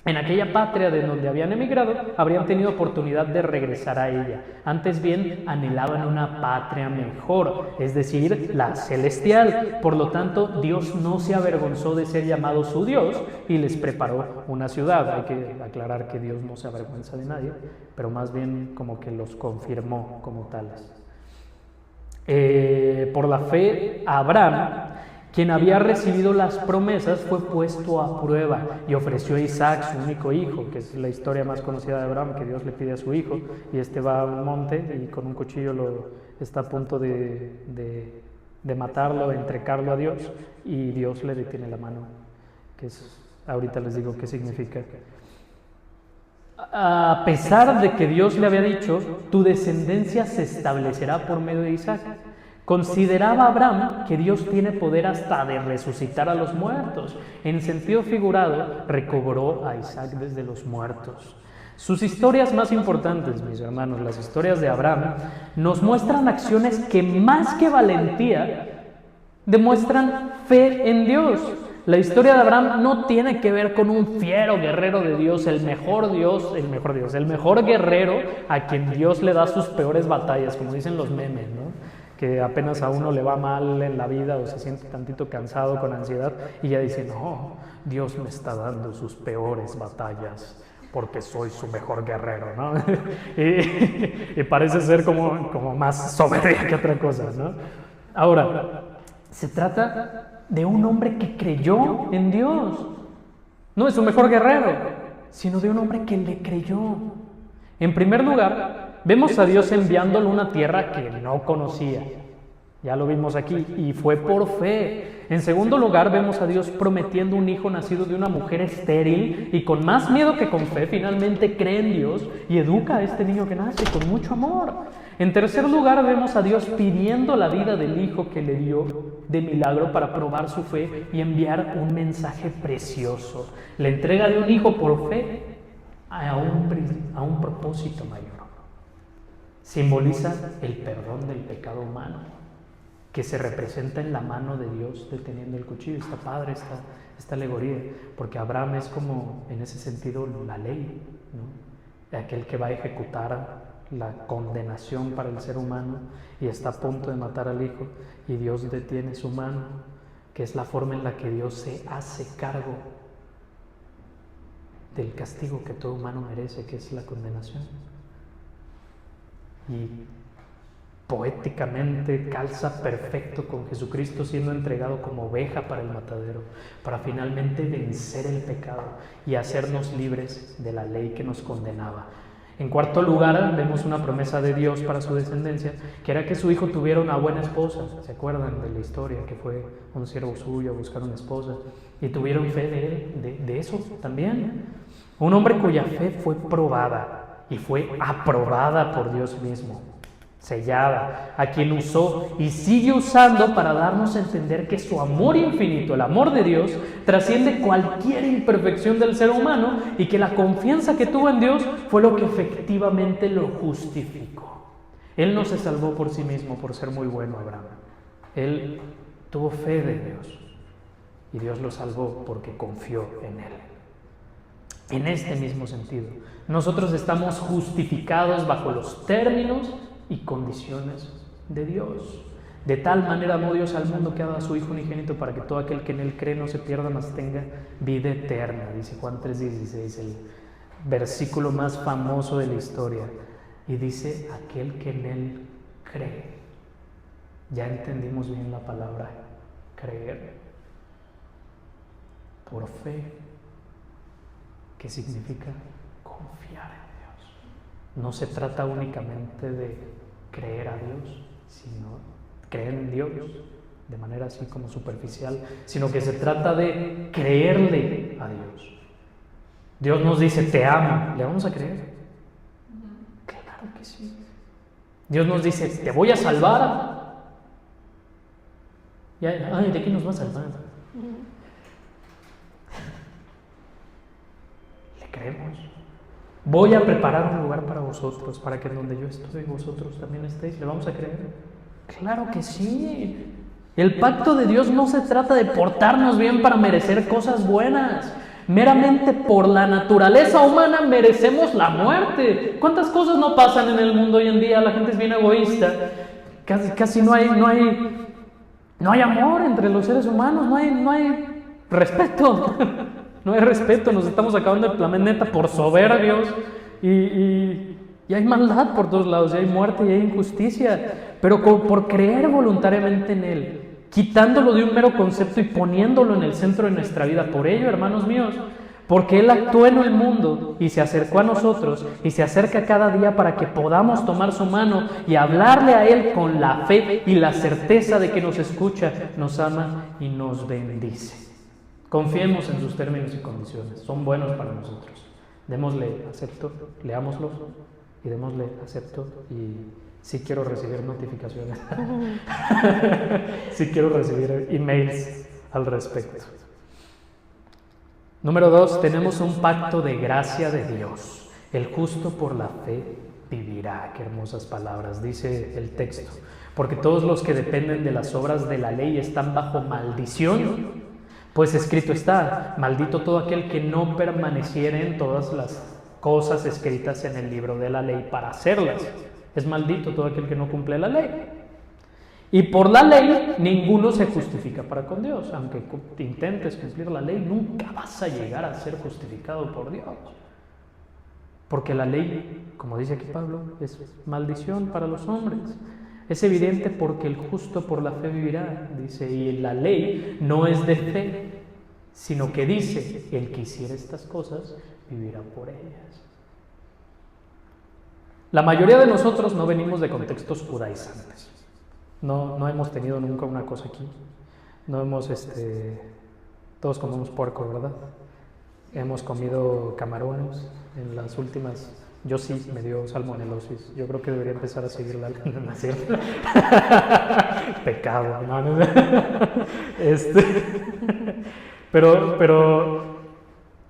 en aquella patria de donde habían emigrado, habrían tenido oportunidad de regresar a ella. Antes bien, anhelaban una patria mejor, es decir, la celestial. Por lo tanto, Dios no se avergonzó de ser llamado su Dios y les preparó una ciudad. Hay que aclarar que Dios no se avergüenza de nadie, pero más bien como que los confirmó como tales. Por la fe, Abraham, quien había recibido las promesas, fue puesto a prueba y ofreció a Isaac, su único hijo, que es la historia más conocida de Abraham, que Dios le pide a su hijo, y va a un monte y con un cuchillo está a punto de de matarlo, entregarlo a Dios, y Dios le detiene la mano, que es, ahorita les digo qué significa. A pesar de que Dios le había dicho, tu descendencia se establecerá por medio de Isaac, consideraba Abraham que Dios tiene poder hasta de resucitar a los muertos. En sentido figurado, recobró a Isaac desde los muertos. Sus historias más importantes, mis hermanos, las historias de Abraham, nos muestran acciones que más que valentía, demuestran fe en Dios. La historia de Abraham no tiene que ver con un fiero guerrero de Dios, el mejor guerrero a quien Dios le da sus peores batallas, como dicen los memes, ¿no? Que apenas a uno le va mal en la vida o se siente tantito cansado con ansiedad y ya dice, no, Dios me está dando sus peores batallas porque soy su mejor guerrero, ¿no? y parece ser como más soberbia que otra cosa, ¿no? Ahora, se trata de un hombre que creyó en Dios. No es su mejor guerrero, sino de un hombre que le creyó. En primer lugar, vemos a Dios enviándolo a una tierra que no conocía. Ya lo vimos aquí, y fue por fe. En segundo lugar, vemos a Dios prometiendo un hijo nacido de una mujer estéril, y con más miedo que con fe, finalmente cree en Dios y educa a este niño que nace con mucho amor. En tercer lugar, vemos a Dios pidiendo la vida del hijo que le dio de milagro para probar su fe y enviar un mensaje precioso. La entrega de un hijo por fe a un propósito mayor. Simboliza el perdón del pecado humano, que se representa en la mano de Dios deteniendo el cuchillo. Está padre esta alegoría, porque Abraham es como, en ese sentido, la ley, ¿no? Aquel que va a ejecutar la condenación para el ser humano y está a punto de matar al hijo, y Dios detiene su mano, que es la forma en la que Dios se hace cargo del castigo que todo humano merece, que es la condenación. Y poéticamente calza perfecto con Jesucristo siendo entregado como oveja para el matadero, para finalmente vencer el pecado y hacernos libres de la ley que nos condenaba. En cuarto lugar, vemos una promesa de Dios para su descendencia, que era que su hijo tuviera una buena esposa. ¿Se acuerdan de la historia? Que fue un siervo suyo a buscar una esposa, y tuvieron fe de él, de eso también. Un hombre cuya fe fue probada y fue aprobada por Dios mismo, sellada, a quien usó y sigue usando para darnos a entender que su amor infinito, el amor de Dios, trasciende cualquier imperfección del ser humano, y que la confianza que tuvo en Dios fue lo que efectivamente lo justificó. Él no se salvó por sí mismo por ser muy bueno, Abraham. Él tuvo fe de Dios y Dios lo salvó porque confió en él. En este mismo sentido, nosotros estamos justificados bajo los términos y condiciones de Dios. De tal manera amó Dios al mundo que ha dado a su Hijo unigénito, para que todo aquel que en él cree no se pierda, mas tenga vida eterna. Dice Juan 3:16, el versículo más famoso de la historia. Y dice, aquel que en él cree. Ya entendimos bien la palabra creer. Por fe, que significa confiar en Dios. No se trata únicamente de creer a Dios, sino creer en Dios de manera así como superficial, sino que se trata de creerle a Dios. Dios nos dice, te amo, ¿le vamos a creer? Claro que sí. Dios nos dice, te voy a salvar. Y, ay, ¿de qué nos va a salvar? Le creemos. Voy a preparar un lugar para vosotros, para que en donde yo estoy, vosotros también estéis. ¿Le vamos a creer? Claro que sí. El pacto de Dios no se trata de portarnos bien para merecer cosas buenas. Meramente por la naturaleza humana merecemos la muerte. ¿Cuántas cosas no pasan en el mundo hoy en día? La gente es bien egoísta. Casi no hay amor entre los seres humanos. No hay respeto. No hay respeto, nos estamos acabando el planeta por soberbios y hay maldad por todos lados, y hay muerte y hay injusticia, pero por creer voluntariamente en Él, quitándolo de un mero concepto y poniéndolo en el centro de nuestra vida. Por ello, hermanos míos, Porque Él actuó en el mundo y se acercó a nosotros y se acerca cada día para que podamos tomar su mano y hablarle a Él con la fe y la certeza de que nos escucha, nos ama y nos bendice. Confiemos en sus términos y condiciones, son buenos para nosotros. Démosle acepto, leámoslo y démosle acepto y sí quiero recibir notificaciones, sí quiero recibir emails al respecto. Número 2, tenemos un pacto de gracia de Dios. El justo por la fe vivirá. Qué hermosas palabras, dice el texto. Porque todos los que dependen de las obras de la ley están bajo maldición, pues escrito está, maldito todo aquel que no permaneciere en todas las cosas escritas en el libro de la ley para hacerlas. Es maldito todo aquel que no cumple la ley. Y por la ley ninguno se justifica para con Dios. Aunque intentes cumplir la ley, nunca vas a llegar a ser justificado por Dios. Porque la ley, como dice aquí Pablo, es maldición para los hombres. Es evidente porque el justo por la fe vivirá, dice, y la ley no es de fe, sino que dice, el que hiciera estas cosas vivirá por ellas. La mayoría de nosotros no venimos de contextos judaizantes. No hemos tenido nunca una cosa aquí. No hemos, todos comemos puerco, ¿verdad? Hemos comido camarones en las últimas. Yo sí, me dio salmonelosis. Yo creo que debería empezar a seguir la ¿no? ¿Cierto? Pecado, ¿no? Pero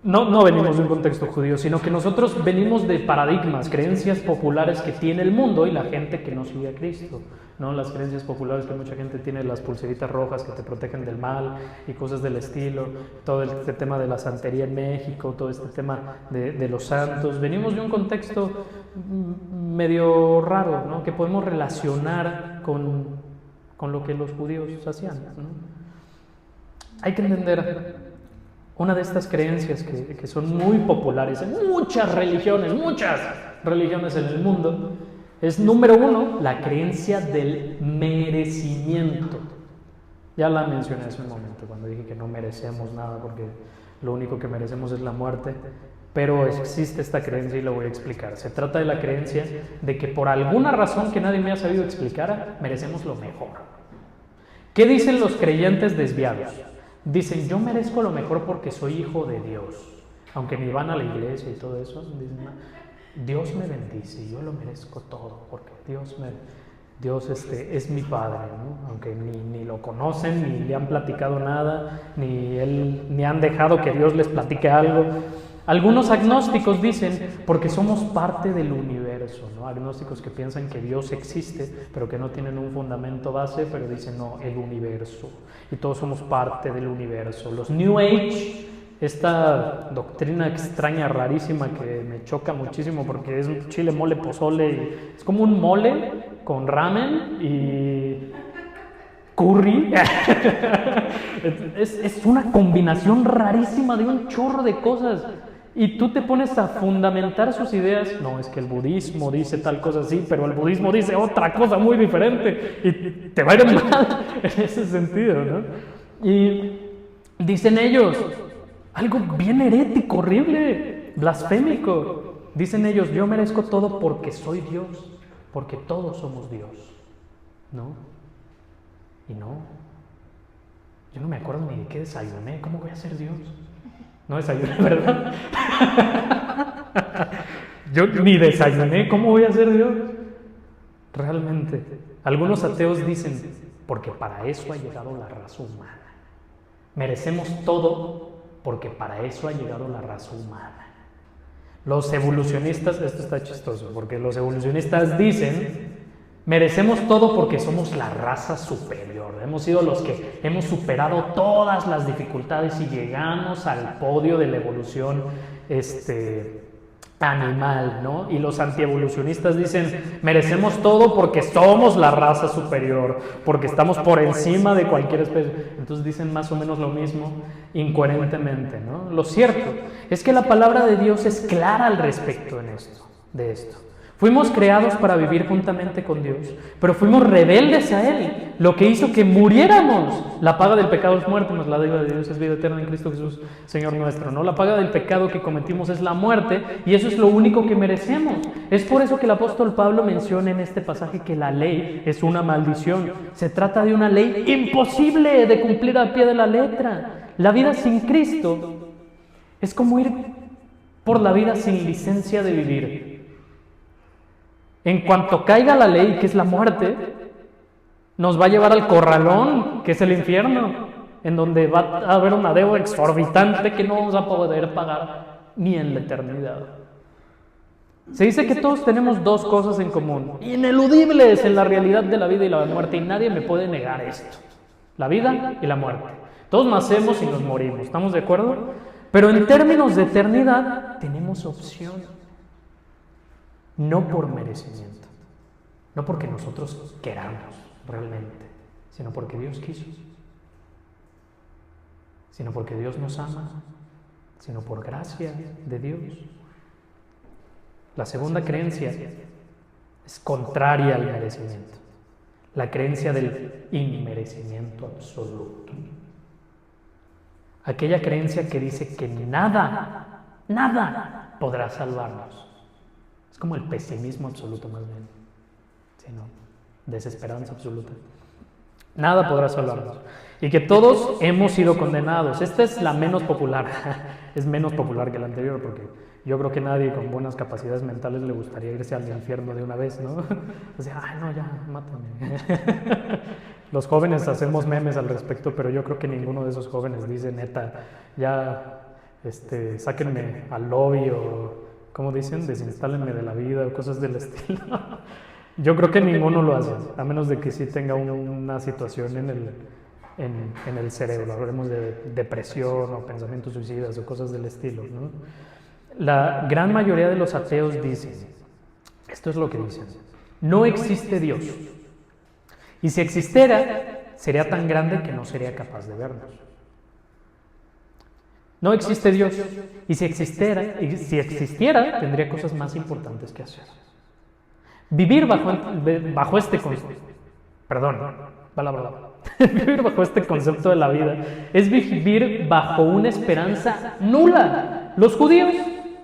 no venimos de un contexto judío, sino que nosotros venimos de paradigmas, creencias populares que tiene el mundo y la gente que no sigue a Cristo, ¿no? Las creencias populares que mucha gente tiene, las pulseritas rojas que te protegen del mal y cosas del estilo, todo este tema de la santería en México, todo este tema de los santos. Venimos de un contexto medio raro, ¿no? Que podemos relacionar con lo que los judíos hacían, ¿no? Hay que entender una de estas creencias que son muy populares en muchas religiones en el mundo, es número 1, la creencia del merecimiento. Ya la mencioné hace un momento cuando dije que no merecemos nada porque lo único que merecemos es la muerte, pero existe esta creencia y la voy a explicar. Se trata de la creencia de que por alguna razón que nadie me ha sabido explicar, merecemos lo mejor. ¿Qué dicen los creyentes desviados? Dicen, yo merezco lo mejor porque soy hijo de Dios. Aunque ni van a la iglesia y todo eso, dicen, Dios me bendice, yo lo merezco todo, porque Dios es mi Padre, ¿no? Aunque ni lo conocen, ni le han platicado nada, ni han dejado que Dios les platique algo. Algunos agnósticos dicen, porque somos parte del universo, ¿no? Agnósticos que piensan que Dios existe, pero que no tienen un fundamento base, pero dicen, no, el universo. Y todos somos parte del universo. Los New Age, esta doctrina extraña, rarísima, que me choca muchísimo porque es un chile, mole, pozole, y es como un mole con ramen y curry. Es una combinación rarísima de un chorro de cosas. Y tú te pones a fundamentar sus ideas. No, es que el budismo dice tal cosa así, pero el budismo dice otra cosa muy diferente. Y te va a ir mal en ese sentido, ¿no? Y dicen ellos, algo bien herético, horrible, blasfémico. Dicen ellos, yo merezco todo porque soy Dios, porque todos somos Dios. ¿No? Y no. Yo no me acuerdo ni de qué desayuné. ¿Cómo voy a ser Dios? No desayuné, ¿verdad? Yo ni desayuné, ¿cómo voy a ser Dios? Realmente, algunos ateos dicen, porque para eso ha llegado la raza humana. Merecemos todo porque para eso ha llegado la raza humana. Los evolucionistas, esto está chistoso, porque los evolucionistas dicen, merecemos todo porque somos la raza superior. Hemos sido los que hemos superado todas las dificultades y llegamos al podio de la evolución animal, ¿no? Y los antievolucionistas dicen, merecemos todo porque somos la raza superior, porque estamos por encima de cualquier especie. Entonces dicen más o menos lo mismo, incoherentemente, ¿no? Lo cierto es que la palabra de Dios es clara al respecto de esto. Fuimos creados para vivir juntamente con Dios, pero fuimos rebeldes a Él, lo que hizo que muriéramos. La paga del pecado es muerte, mas la deuda de Dios es vida eterna en Cristo Jesús, Señor nuestro, ¿no? La paga del pecado que cometimos es la muerte, y eso es lo único que merecemos. Es por eso que el apóstol Pablo menciona en este pasaje que la ley es una maldición. Se trata de una ley imposible de cumplir al pie de la letra. La vida sin Cristo es como ir por la vida sin licencia de vivir. En cuanto caiga la ley, que es la muerte, nos va a llevar al corralón, que es el infierno, en donde va a haber una deuda exorbitante que no vamos a poder pagar ni en la eternidad. Se dice que todos tenemos dos cosas en común, ineludibles en la realidad de la vida y la muerte, y nadie me puede negar esto: la vida y la muerte. Todos nacemos y nos morimos, ¿estamos de acuerdo? Pero en términos de eternidad, tenemos opción. No por merecimiento, no porque nosotros queramos realmente, sino porque Dios quiso, sino porque Dios nos ama, sino por gracia de Dios. La segunda creencia es contraria al merecimiento, la creencia del inmerecimiento absoluto. Aquella creencia que dice que nada podrá salvarnos. Es como el pesimismo absoluto, más bien, sino desesperanza absoluta. Nada podrá salvarnos. Y que todos hemos sido condenados. Esta es la menos popular. Es menos popular que la anterior, porque yo creo que nadie con buenas capacidades mentales le gustaría irse al infierno de una vez, ¿no? O sea, ay, no, ya, mátame. Los jóvenes hacemos memes al respecto, pero yo creo que ninguno de esos jóvenes dice, neta, ya, sáquenme al lobby o... ¿Cómo dicen? Desinstálenme de la vida o cosas del estilo. Yo creo que ninguno lo hace, a menos de que sí tenga una situación en el cerebro. Hablemos de depresión o pensamientos suicidas o cosas del estilo, ¿no? La gran mayoría de los ateos dicen, esto es lo que dicen: no existe Dios. Y si existiera, sería tan grande que no sería capaz de vernos. No existe Dios, y si existiera, tendría cosas más importantes que hacer. Vivir bajo este concepto, vivir bajo este concepto de la vida es vivir bajo una esperanza nula. Los judíos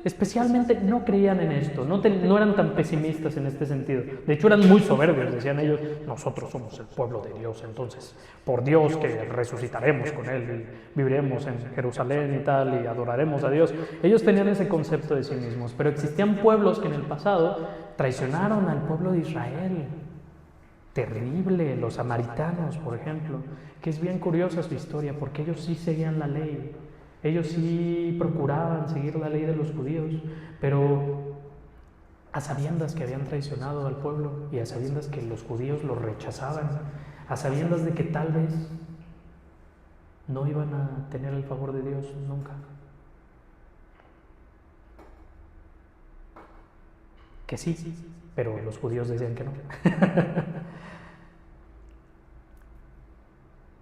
especialmente no creían en esto, no eran tan pesimistas en este sentido. De hecho, eran muy soberbios. Decían ellos, nosotros somos el pueblo de Dios, entonces por Dios que resucitaremos con Él y viviremos en Jerusalén y tal, y adoraremos a Dios. Ellos tenían ese concepto de sí mismos, pero existían pueblos que en el pasado traicionaron al pueblo de Israel. Terrible, los samaritanos, por ejemplo, que es bien curiosa su historia, porque ellos sí seguían la ley. Ellos sí procuraban seguir la ley de los judíos, pero a sabiendas que habían traicionado al pueblo y a sabiendas que los judíos los rechazaban, a sabiendas de que tal vez no iban a tener el favor de Dios nunca. Que sí, pero los judíos decían que no.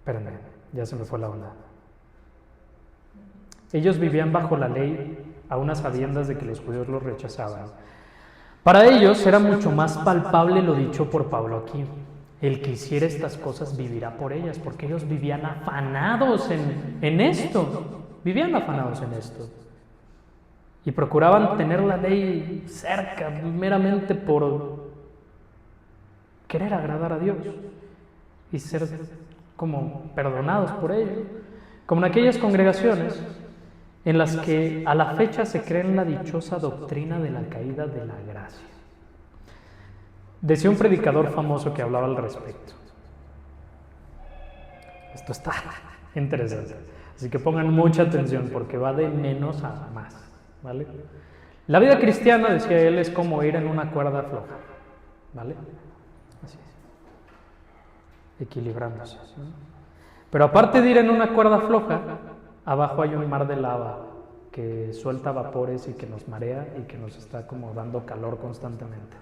Espérenme, ya se me fue la onda. Ellos vivían bajo la ley a unas sabiendas de que los judíos los rechazaban. Para ellos era mucho más palpable lo dicho por Pablo aquí: el que hiciera estas cosas vivirá por ellas, porque ellos vivían afanados en esto. Vivían afanados en esto. Y procuraban tener la ley cerca meramente por querer agradar a Dios y ser como perdonados por ello. Como en aquellas congregaciones en las que a la fecha se cree en la dichosa doctrina de la caída de la gracia. Decía un predicador famoso que hablaba al respecto. Esto está interesante, así que pongan mucha atención porque va de menos a más, ¿vale? La vida cristiana, decía él, es como ir en una cuerda floja, ¿vale? Así es, equilibrándose, ¿no? Pero aparte de ir en una cuerda floja, abajo hay un mar de lava que suelta vapores y que nos marea y que nos está como dando calor constantemente.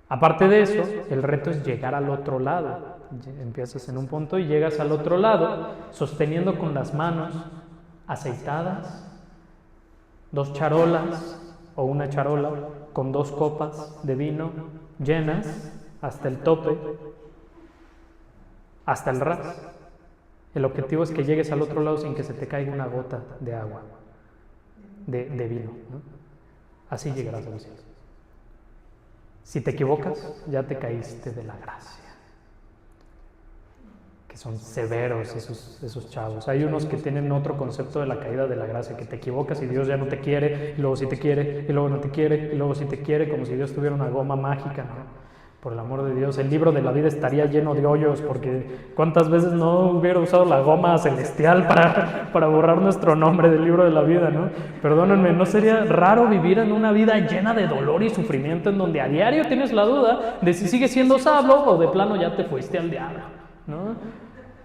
Aparte de eso, el reto es llegar al otro lado. Empiezas en un punto y llegas al otro lado sosteniendo con las manos aceitadas 2 charolas o una charola con 2 copas de vino llenas hasta el tope, hasta el ras. El objetivo es que llegues al otro lado sin que se te caiga una gota de agua, de vino, ¿no? Así llegarás al cielo. Si te equivocas, ya te caíste de la gracia. Que son severos esos chavos. Hay unos que tienen otro concepto de la caída de la gracia, que te equivocas y Dios ya no te quiere, y luego sí te quiere, y luego no te quiere, y luego sí te quiere, como si Dios tuviera una goma mágica, ¿no? Por el amor de Dios, el libro de la vida estaría lleno de hoyos, porque ¿cuántas veces no hubiera usado la goma celestial para borrar nuestro nombre del libro de la vida, ¿no? Perdónenme, ¿no sería raro vivir en una vida llena de dolor y sufrimiento, en donde a diario tienes la duda de si sigues siendo sabio o de plano ya te fuiste al diablo, ¿no?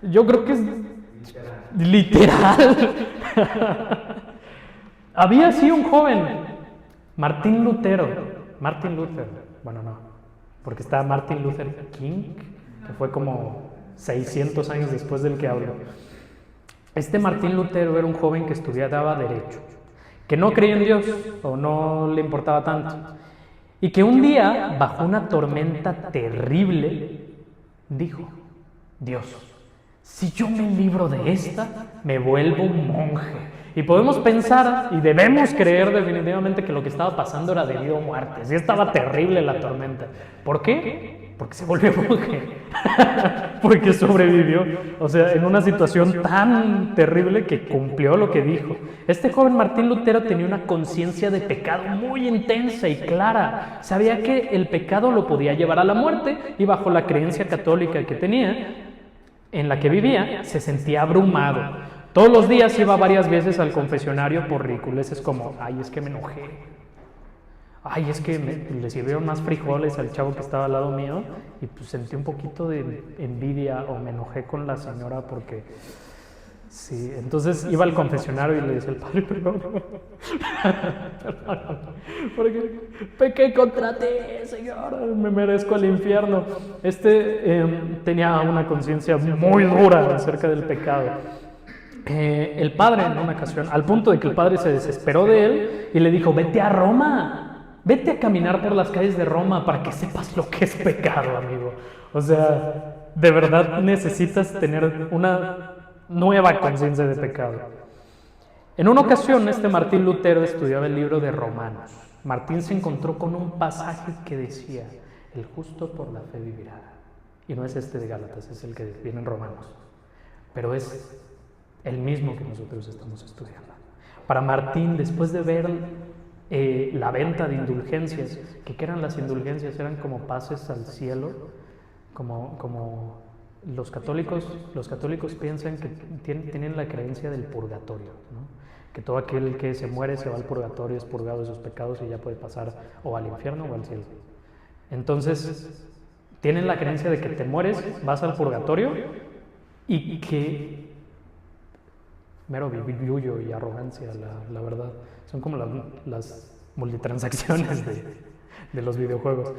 Yo creo que es literal. Había así un joven, Martín Lutero, bueno, no, porque está Martin Luther King, que fue como 600 años después del que hablo. Este Martín Lutero era un joven que estudiaba Derecho, que no creía en Dios, o no le importaba tanto, y que un día, bajo una tormenta terrible, dijo: Dios, si yo me libro de esta, me vuelvo un monje. Y podemos pensar, y debemos creer definitivamente, que lo que estaba pasando era debido a muerte. Sí, estaba terrible la tormenta. ¿Por qué? Porque se volvió monje. Porque sobrevivió. O sea, en una situación tan terrible que cumplió lo que dijo. Este joven Martín Lutero tenía una conciencia de pecado muy intensa y clara. Sabía que el pecado lo podía llevar a la muerte, y bajo la creencia católica que tenía, en la que vivía, se sentía abrumado. Todos los días iba varias veces al confesionario por ridiculeces como: ay, es que me enojé, ay, es que le sirvieron más frijoles al chavo que estaba al lado mío, y pues sentí un poquito de envidia, o me enojé con la señora porque... Sí, entonces iba al confesionario y le decía al padre: perdóname, porque pequé contra ti, Señor, me merezco el infierno. Tenía una conciencia muy dura acerca del pecado. El padre, en una ocasión, al punto de que el padre se desesperó de él y le dijo: vete a Roma, vete a caminar por las calles de Roma para que sepas lo que es pecado, amigo. O sea, de verdad necesitas tener una nueva conciencia de pecado. En una ocasión, Martín Lutero estudiaba el libro de Romanos. Martín se encontró con un pasaje que decía: el justo por la fe vivirá. Y no es de Gálatas, es el que viene en Romanos, pero es el mismo que nosotros estamos estudiando. Para Martín, después de ver la venta de indulgencias, ¿qué eran las indulgencias? Eran como pases al cielo, como los católicos piensan que tienen la creencia del purgatorio, ¿no? Que todo aquel que se muere se va al purgatorio, es purgado de sus pecados y ya puede pasar o al infierno o al cielo. Entonces, tienen la creencia de que te mueres, vas al purgatorio, y que... mero billuyo y arrogancia, la verdad. Son como las multitransacciones de los videojuegos.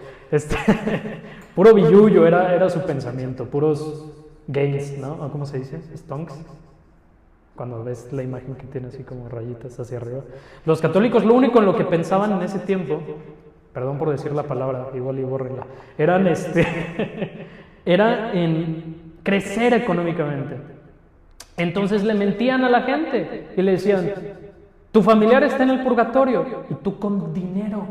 Puro billuyo era su pensamiento, puros gains, ¿no? ¿O cómo se dice? Stonks. Cuando ves la imagen que tiene así como rayitas hacia arriba. Los católicos, lo único en lo que pensaban en ese tiempo, perdón por decir la palabra, igual y bórrenla, era en crecer económicamente. Entonces le mentían a la gente y le decían: tu familiar está en el purgatorio y tú con dinero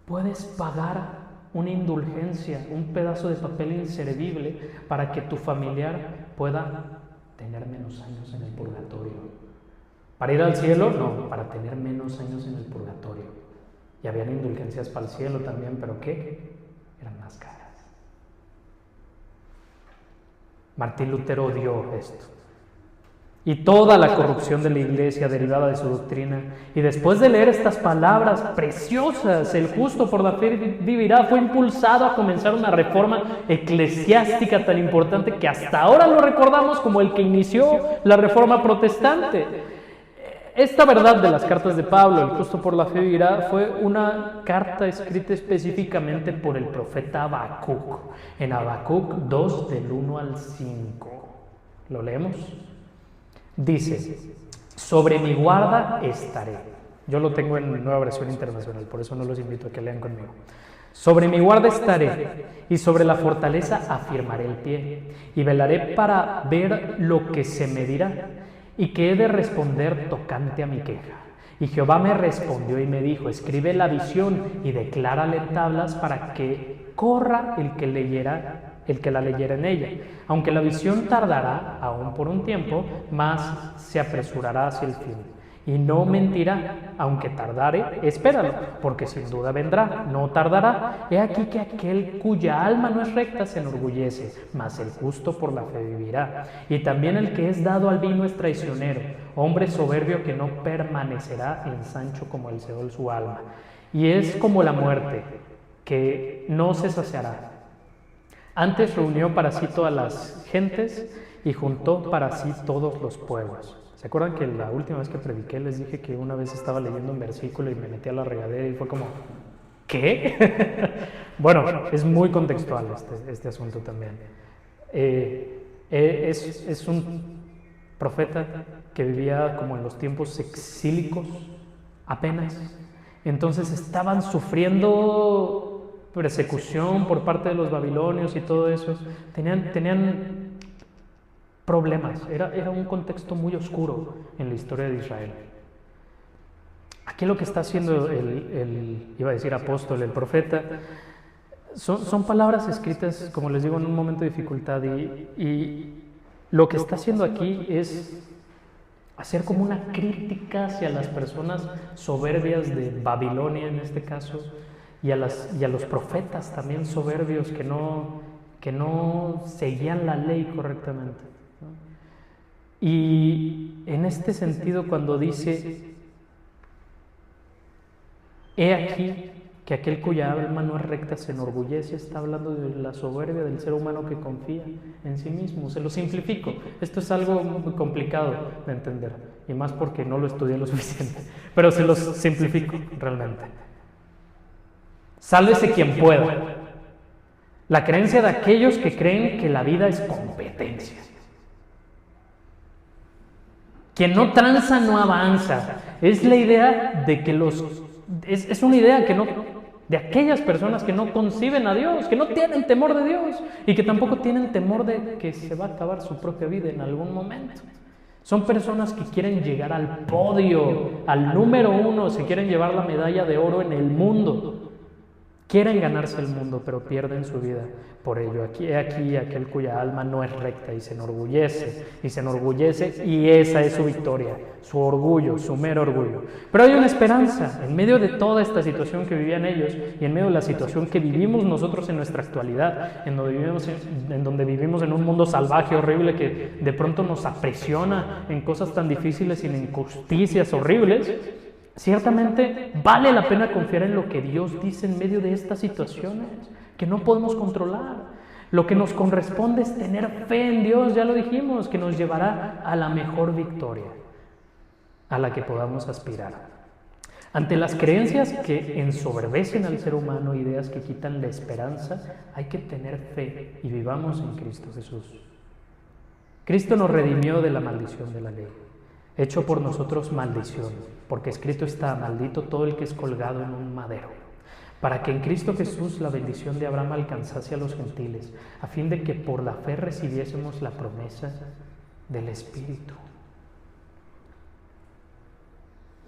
puedes pagar una indulgencia, un pedazo de papel inservible para que tu familiar pueda tener menos años en el purgatorio. ¿Para ir al cielo? No, para tener menos años en el purgatorio. Y habían indulgencias para el cielo también, pero ¿qué? Eran más caras. Martín Lutero odió esto y toda la corrupción de la iglesia derivada de su doctrina. Y después de leer estas palabras preciosas, el justo por la fe vivirá, fue impulsado a comenzar una reforma eclesiástica tan importante que hasta ahora lo recordamos como el que inició la reforma protestante. Esta verdad de las cartas de Pablo, el justo por la fe vivirá, fue una carta escrita específicamente por el profeta Habacuc, en Habacuc 2, del 1 al 5. ¿Lo leemos? Dice: sobre mi guarda estaré, Yo lo tengo en Nueva Versión Internacional, por eso no los invito a que lean conmigo. Sobre mi guarda estaré, y sobre la fortaleza afirmaré el pie, y velaré para ver lo que se me dirá, y que he de responder tocante a mi queja. Y Jehová me respondió y me dijo, escribe la visión y declárale en tablas para que corra el que la leyera en ella. Aunque la visión tardará aún por un tiempo, mas se apresurará hacia el fin. Y no mentirá, aunque tardare, espéralo, porque sin duda vendrá, no tardará. He aquí que aquel cuya alma no es recta se enorgullece, mas el justo por la fe vivirá. Y también el que es dado al vino es traicionero, hombre soberbio que no permanecerá ensancho como el Seol su alma. Y es como la muerte, que no se saciará. Antes reunió para sí todas las gentes y juntó para sí todos los pueblos. ¿Se acuerdan que la última vez que prediqué les dije que una vez estaba leyendo un versículo y me metí a la regadera y fue como, ¿qué? Bueno, es muy contextual este asunto también. Es un profeta que vivía como en los tiempos exílicos, apenas. Entonces estaban sufriendo persecución por parte de los babilonios y todo eso. Tenían problemas, era un contexto muy oscuro en la historia de Israel. Aquí lo que está haciendo iba a decir apóstol, el profeta, son palabras escritas, como les digo, en un momento de dificultad y lo que está haciendo aquí es hacer como una crítica hacia las personas soberbias de Babilonia en este caso y a los profetas también soberbios que no seguían la ley correctamente. Y en este sentido, cuando dice, he aquí que aquel cuya alma no es recta se enorgullece, está hablando de la soberbia del ser humano que confía en sí mismo. Se lo simplifico. Esto es algo muy complicado de entender, y más porque no lo estudié lo suficiente, pero se los simplifico realmente. Sálvese quien pueda. La creencia de aquellos que creen que la vida es competencia. Quien no tranza no avanza. Es la idea de que es una idea que no, de aquellas personas que no conciben a Dios, que no tienen temor de Dios y que tampoco tienen temor de que se va a acabar su propia vida en algún momento. Son personas que quieren llegar al podio, al número 1, se quieren llevar la medalla de oro en el mundo. Quieren ganarse el mundo, pero pierden su vida por ello. Aquí aquel cuya alma no es recta y se enorgullece, y esa es su victoria, su orgullo, su mero orgullo. Pero hay una esperanza en medio de toda esta situación que vivían ellos y en medio de la situación que vivimos nosotros en nuestra actualidad, en donde vivimos en un mundo salvaje, horrible, que de pronto nos aprisiona en cosas tan difíciles y en injusticias horribles. Ciertamente vale la pena confiar en lo que Dios dice en medio de estas situaciones que no podemos controlar. Lo que nos corresponde es tener fe en Dios, ya lo dijimos, que nos llevará a la mejor victoria a la que podamos aspirar. Ante las creencias que ensoberbecen al ser humano, ideas que quitan la esperanza, hay que tener fe y vivamos en Cristo Jesús. Cristo nos redimió de la maldición de la ley, hecho por nosotros maldición, porque escrito está, maldito todo el que es colgado en un madero, para que en Cristo Jesús la bendición de Abraham alcanzase a los gentiles, a fin de que por la fe recibiésemos la promesa del Espíritu.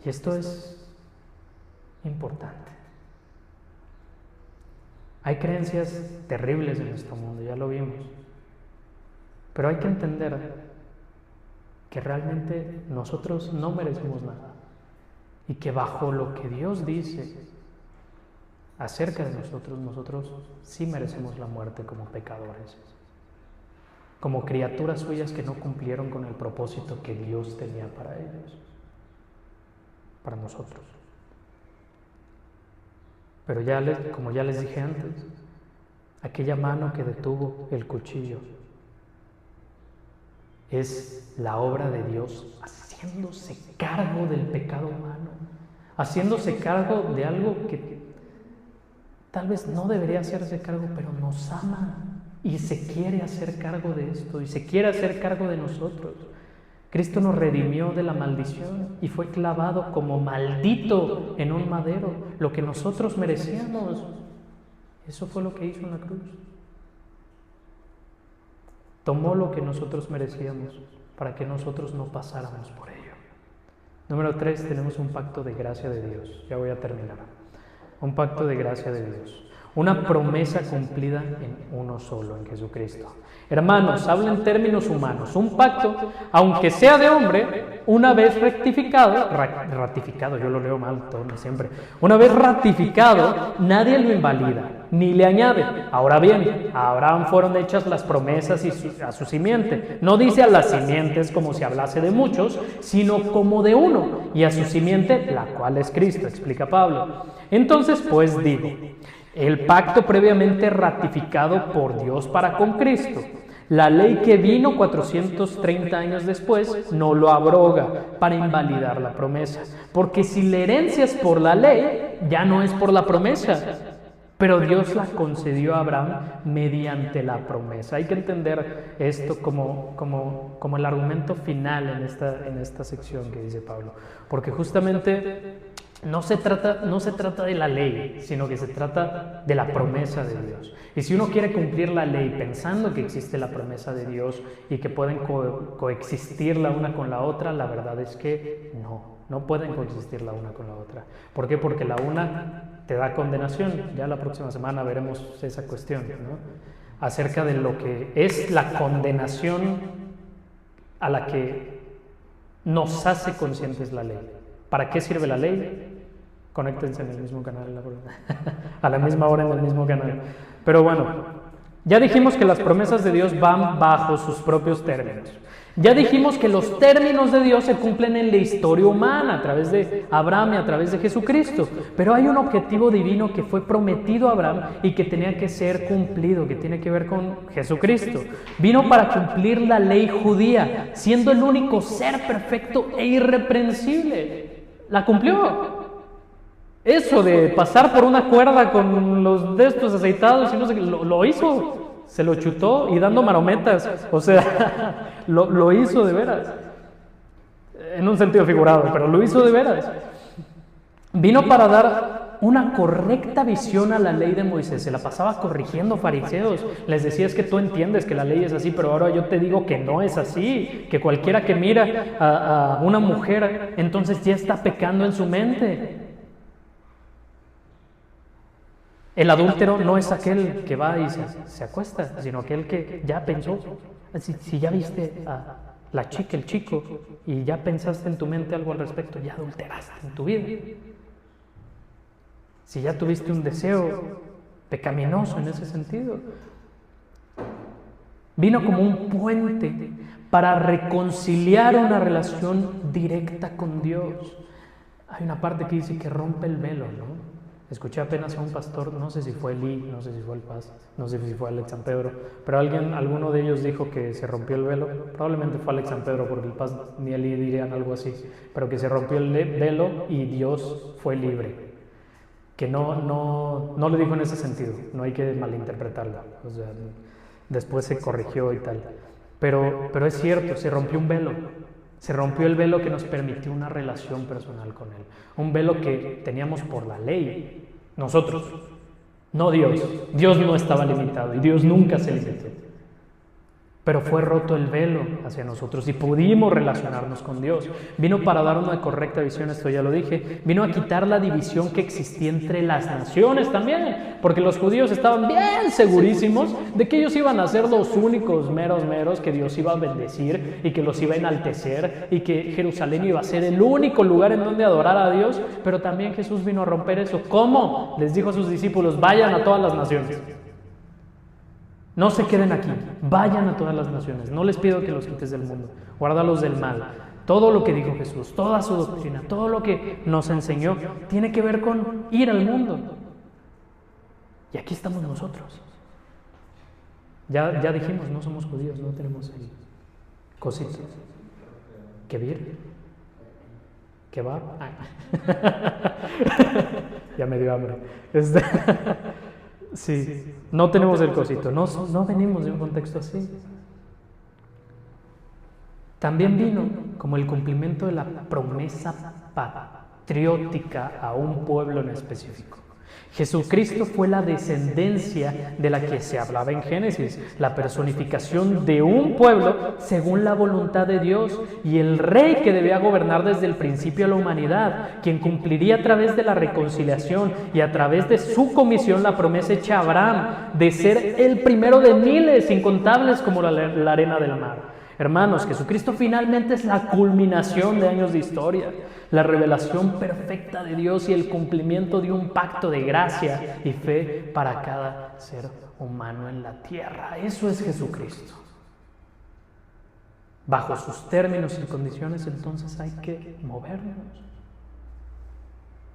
Y esto es importante. Hay creencias terribles en nuestro mundo, ya lo vimos, pero hay que entender que realmente nosotros no merecemos nada y que bajo lo que Dios dice acerca de nosotros sí merecemos la muerte como pecadores, como criaturas suyas que no cumplieron con el propósito que Dios tenía para ellos, para nosotros. Pero como ya les dije antes, aquella mano que detuvo el cuchillo es la obra de Dios haciéndose cargo del pecado humano, haciéndose cargo de algo que tal vez no debería hacerse cargo, pero nos ama y se quiere hacer cargo de esto y se quiere hacer cargo de nosotros. Cristo nos redimió de la maldición y fue clavado como maldito en un madero, lo que nosotros merecíamos. Eso fue lo que hizo en la cruz. Tomó lo que nosotros merecíamos para que nosotros no pasáramos por ello. Número 3, tenemos un pacto de gracia de Dios. Ya voy a terminar. Un pacto de gracia de Dios. Una promesa cumplida en uno solo, en Jesucristo. Hermanos, habla en términos humanos. Un pacto, aunque sea de hombre, una vez ratificado, yo lo leo mal todo siempre. Una vez ratificado, nadie lo invalida, ni le añade. Ahora bien, a Abraham fueron hechas las promesas a su simiente. No dice a las simientes como si hablase de muchos, sino como de uno, y a su simiente, la cual es Cristo, explica Pablo. Entonces, pues digo, el pacto previamente ratificado por Dios para con Cristo, la ley que vino 430 años después, no lo abroga para invalidar la promesa. Porque si la herencia es por la ley, ya no es por la promesa. Pero Dios la concedió a Abraham mediante la promesa. Hay que entender esto como el argumento final en esta sección que dice Pablo. Porque justamente no se trata de la ley, sino que se trata de la promesa de Dios. Y si uno quiere cumplir la ley pensando que existe la promesa de Dios y que pueden coexistir la una con la otra, la verdad es que no pueden coexistir la una con la otra. ¿Por qué? Porque la una te da condenación. Ya la próxima semana veremos esa cuestión, ¿no? Acerca de lo que es la condenación a la que nos hace conscientes la ley. ¿Para qué sirve la ley? Conéctense en el mismo canal, a la misma hora en el mismo canal. Pero bueno, ya dijimos que las promesas de Dios van bajo sus propios términos. Ya dijimos que los términos de Dios se cumplen en la historia humana, a través de Abraham y a través de Jesucristo. Pero hay un objetivo divino que fue prometido a Abraham y que tenía que ser cumplido, que tiene que ver con Jesucristo. Vino para cumplir la ley judía, siendo el único ser perfecto e irreprensible. La cumplió. Eso de pasar por una cuerda con los de estos aceitados y no sé qué, lo hizo, se lo chutó y dando marometas, o sea, lo hizo de veras, en un sentido figurado, pero lo hizo de veras. Vino para dar una correcta visión a la ley de Moisés, se la pasaba corrigiendo fariseos, les decía es que tú entiendes que la ley es así, pero ahora yo te digo que no es así, que cualquiera que mira a una mujer, entonces ya está pecando en su mente. El adúltero no es aquel que va y se acuesta, sino aquel que ya pensó. Si ya viste a la chica, el chico, y ya pensaste en tu mente algo al respecto, ya adulteraste en tu vida. Si ya tuviste un deseo pecaminoso en ese sentido. Vino como un puente para reconciliar una relación directa con Dios. Hay una parte que dice que rompe el velo, ¿no? Escuché apenas a un pastor, no sé si fue Lee, no sé si fue el Paz, no sé si fue Alex San Pedro, pero alguno de ellos dijo que se rompió el velo. Probablemente fue Alex San Pedro, porque el Paz ni el Lee dirían algo así, pero que se rompió el velo y Dios fue libre. Que no lo dijo en ese sentido, no hay que malinterpretarlo, o sea, después se corrigió y tal. Pero es cierto, se rompió un velo. Se rompió el velo que nos permitió una relación personal con Él. Un velo que teníamos por la ley, nosotros, no Dios. Dios no estaba limitado y Dios nunca se limitó. Pero fue roto el velo hacia nosotros y pudimos relacionarnos con Dios. Vino para dar una correcta visión, esto ya lo dije. Vino a quitar la división que existía entre las naciones también, porque los judíos estaban bien segurísimos de que ellos iban a ser los únicos meros que Dios iba a bendecir y que los iba a enaltecer y que Jerusalén iba a ser el único lugar en donde adorar a Dios. Pero también Jesús vino a romper eso. ¿Cómo? Les dijo a sus discípulos, vayan a todas las naciones. No se queden aquí, vayan a todas las naciones. No les pido que los quites del mundo, guárdalos del mal. Todo lo que dijo Jesús, toda su doctrina, todo lo que nos enseñó, tiene que ver con ir al mundo. Y aquí estamos nosotros. Ya dijimos, no somos judíos, no tenemos ahí cositas. ¿Kebir? ¿Kebab? Ya me dio hambre. Sí, no tenemos el cosito, no venimos de un contexto así. también vino como el cumplimiento de la promesa patriótica a un pueblo en específico. Jesucristo fue la descendencia de la que se hablaba en Génesis, la personificación de un pueblo según la voluntad de Dios y el rey que debía gobernar desde el principio a la humanidad, quien cumpliría a través de la reconciliación y a través de su comisión la promesa hecha a Abraham de ser el primero de miles incontables como la arena del mar. Hermanos, Jesucristo finalmente es la culminación de años de historia, la revelación perfecta de Dios y el cumplimiento de un pacto de gracia y fe para cada ser humano en la tierra. Eso es Jesucristo. Bajo sus términos y condiciones, entonces hay que movernos.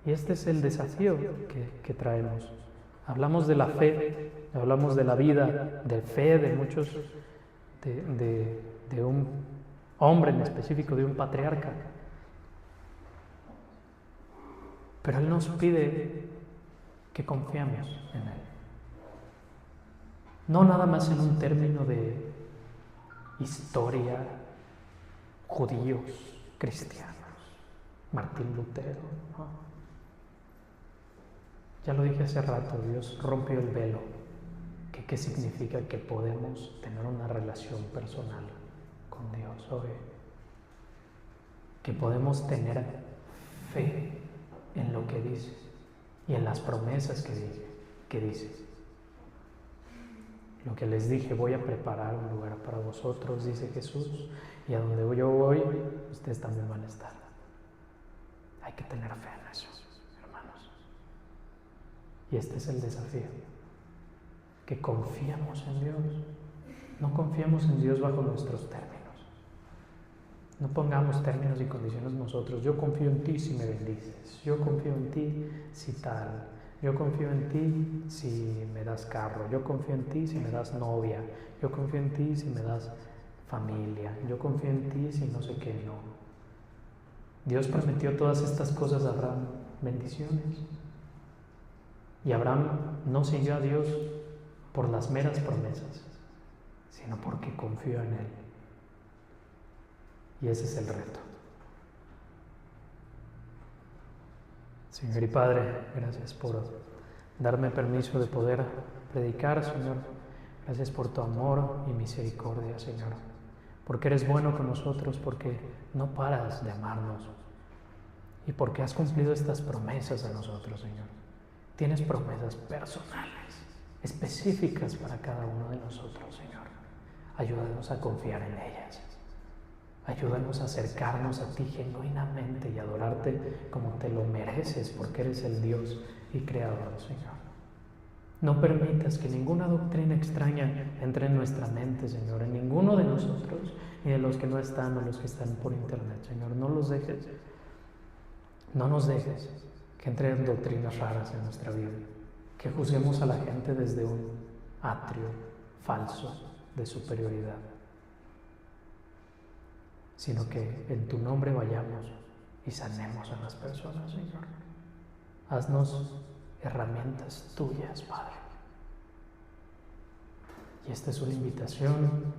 Y este es el desafío que traemos. Hablamos de la fe, hablamos de la vida, de fe de muchos, de un hombre en específico, de un patriarca. Pero Él nos pide que confiemos en Él. No nada más en un término de historia, judíos, cristianos, Martín Lutero, ¿no? Ya lo dije hace rato, Dios rompió el velo. ¿Qué significa? Que podemos tener una relación personal con Dios hoy. Que podemos tener fe en lo que dice y en las promesas que dice. Lo que les dije, voy a preparar un lugar para vosotros, dice Jesús, y a donde yo voy, ustedes también van a estar. Hay que tener fe en eso, hermanos. Y este es el desafío, que confiemos en Dios. No confiemos en Dios bajo nuestros términos. No pongamos términos y condiciones nosotros. Yo confío en ti si me bendices. Yo confío en ti si tal. Yo confío en ti si me das carro. Yo confío en ti si me das novia. Yo confío en ti si me das familia. Yo confío en ti si no sé qué, no. Dios prometió todas estas cosas a Abraham, bendiciones. Y Abraham no siguió a Dios por las meras promesas, sino porque confió en Él. Y ese es el reto. Señor y Padre, gracias por darme permiso de poder predicar, Señor. Gracias por tu amor y misericordia, Señor. Porque eres bueno con nosotros, porque no paras de amarnos. Y porque has cumplido estas promesas a nosotros, Señor. Tienes promesas personales, específicas para cada uno de nosotros, Señor. Ayúdanos a confiar en ellas. Ayúdanos a acercarnos a ti genuinamente y adorarte como te lo mereces, porque eres el Dios y Creador, Señor. No permitas que ninguna doctrina extraña entre en nuestra mente, Señor, en ninguno de nosotros, ni de los que no están o los que están por internet, Señor. No los dejes, no nos dejes que entren doctrinas raras en nuestra vida, que juzguemos a la gente desde un atrio falso de superioridad, sino que en tu nombre vayamos y sanemos a las personas, Señor. Haznos herramientas tuyas, Padre. Y esta es una invitación,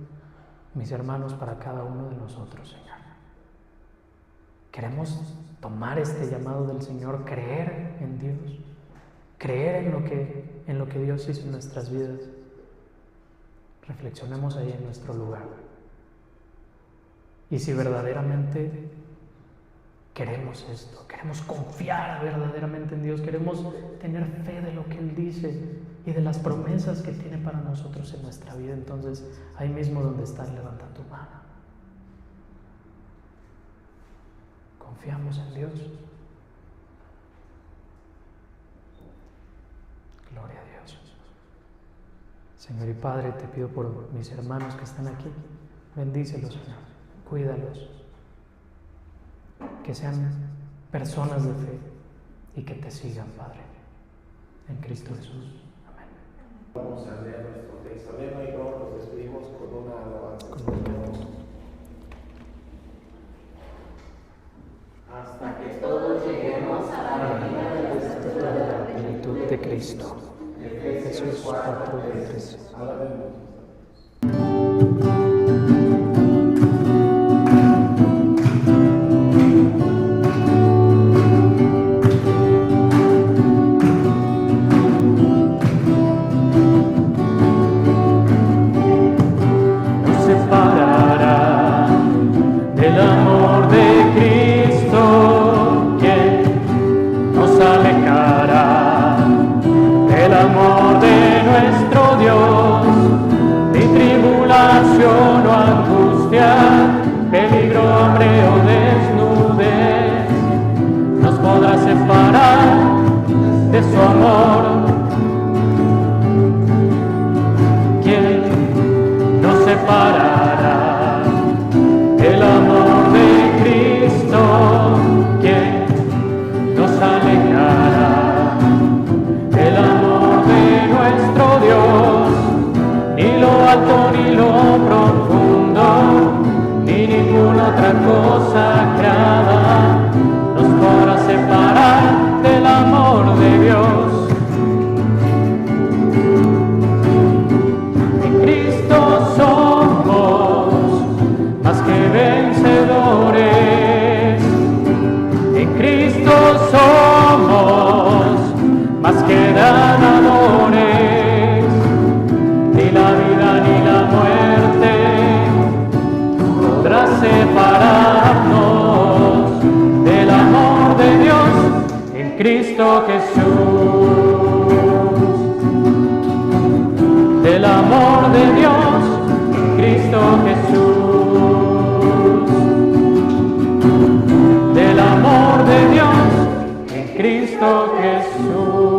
mis hermanos, para cada uno de nosotros, Señor. Queremos tomar este llamado del Señor, creer en Dios, creer en lo que Dios hizo en nuestras vidas. Reflexionemos ahí en nuestro lugar. Y si verdaderamente queremos esto, queremos confiar verdaderamente en Dios, queremos tener fe de lo que Él dice y de las promesas que tiene para nosotros en nuestra vida, entonces ahí mismo donde estás, levanta tu mano. Confiamos en Dios. Gloria a Dios. Señor y Padre, te pido por mis hermanos que están aquí. Bendícelos, Señor. Cuídalos. Que sean personas de fe y que te sigan, Padre. En Cristo Jesús. Amén. Vamos a leer nuestro texto. Lema y no nos despedimos con una alabanza. Hasta que todos lleguemos a la plenitud de Cristo. Efesios 4:13. Alabemos. separará. El amor de Cristo, ¿quién nos alejará? El amor de nuestro Dios, ni lo alto ni lo profundo, ni ninguna otra cosa creada nos podrá separar del amor de Dios. En Cristo somos más que vencedores. En Cristo somos más que ganadores. Ni la vida ni la muerte podrá separarnos del amor de Dios en Cristo Jesús. Del amor de Dios en Cristo Jesús. Del amor de Dios en Cristo Jesús.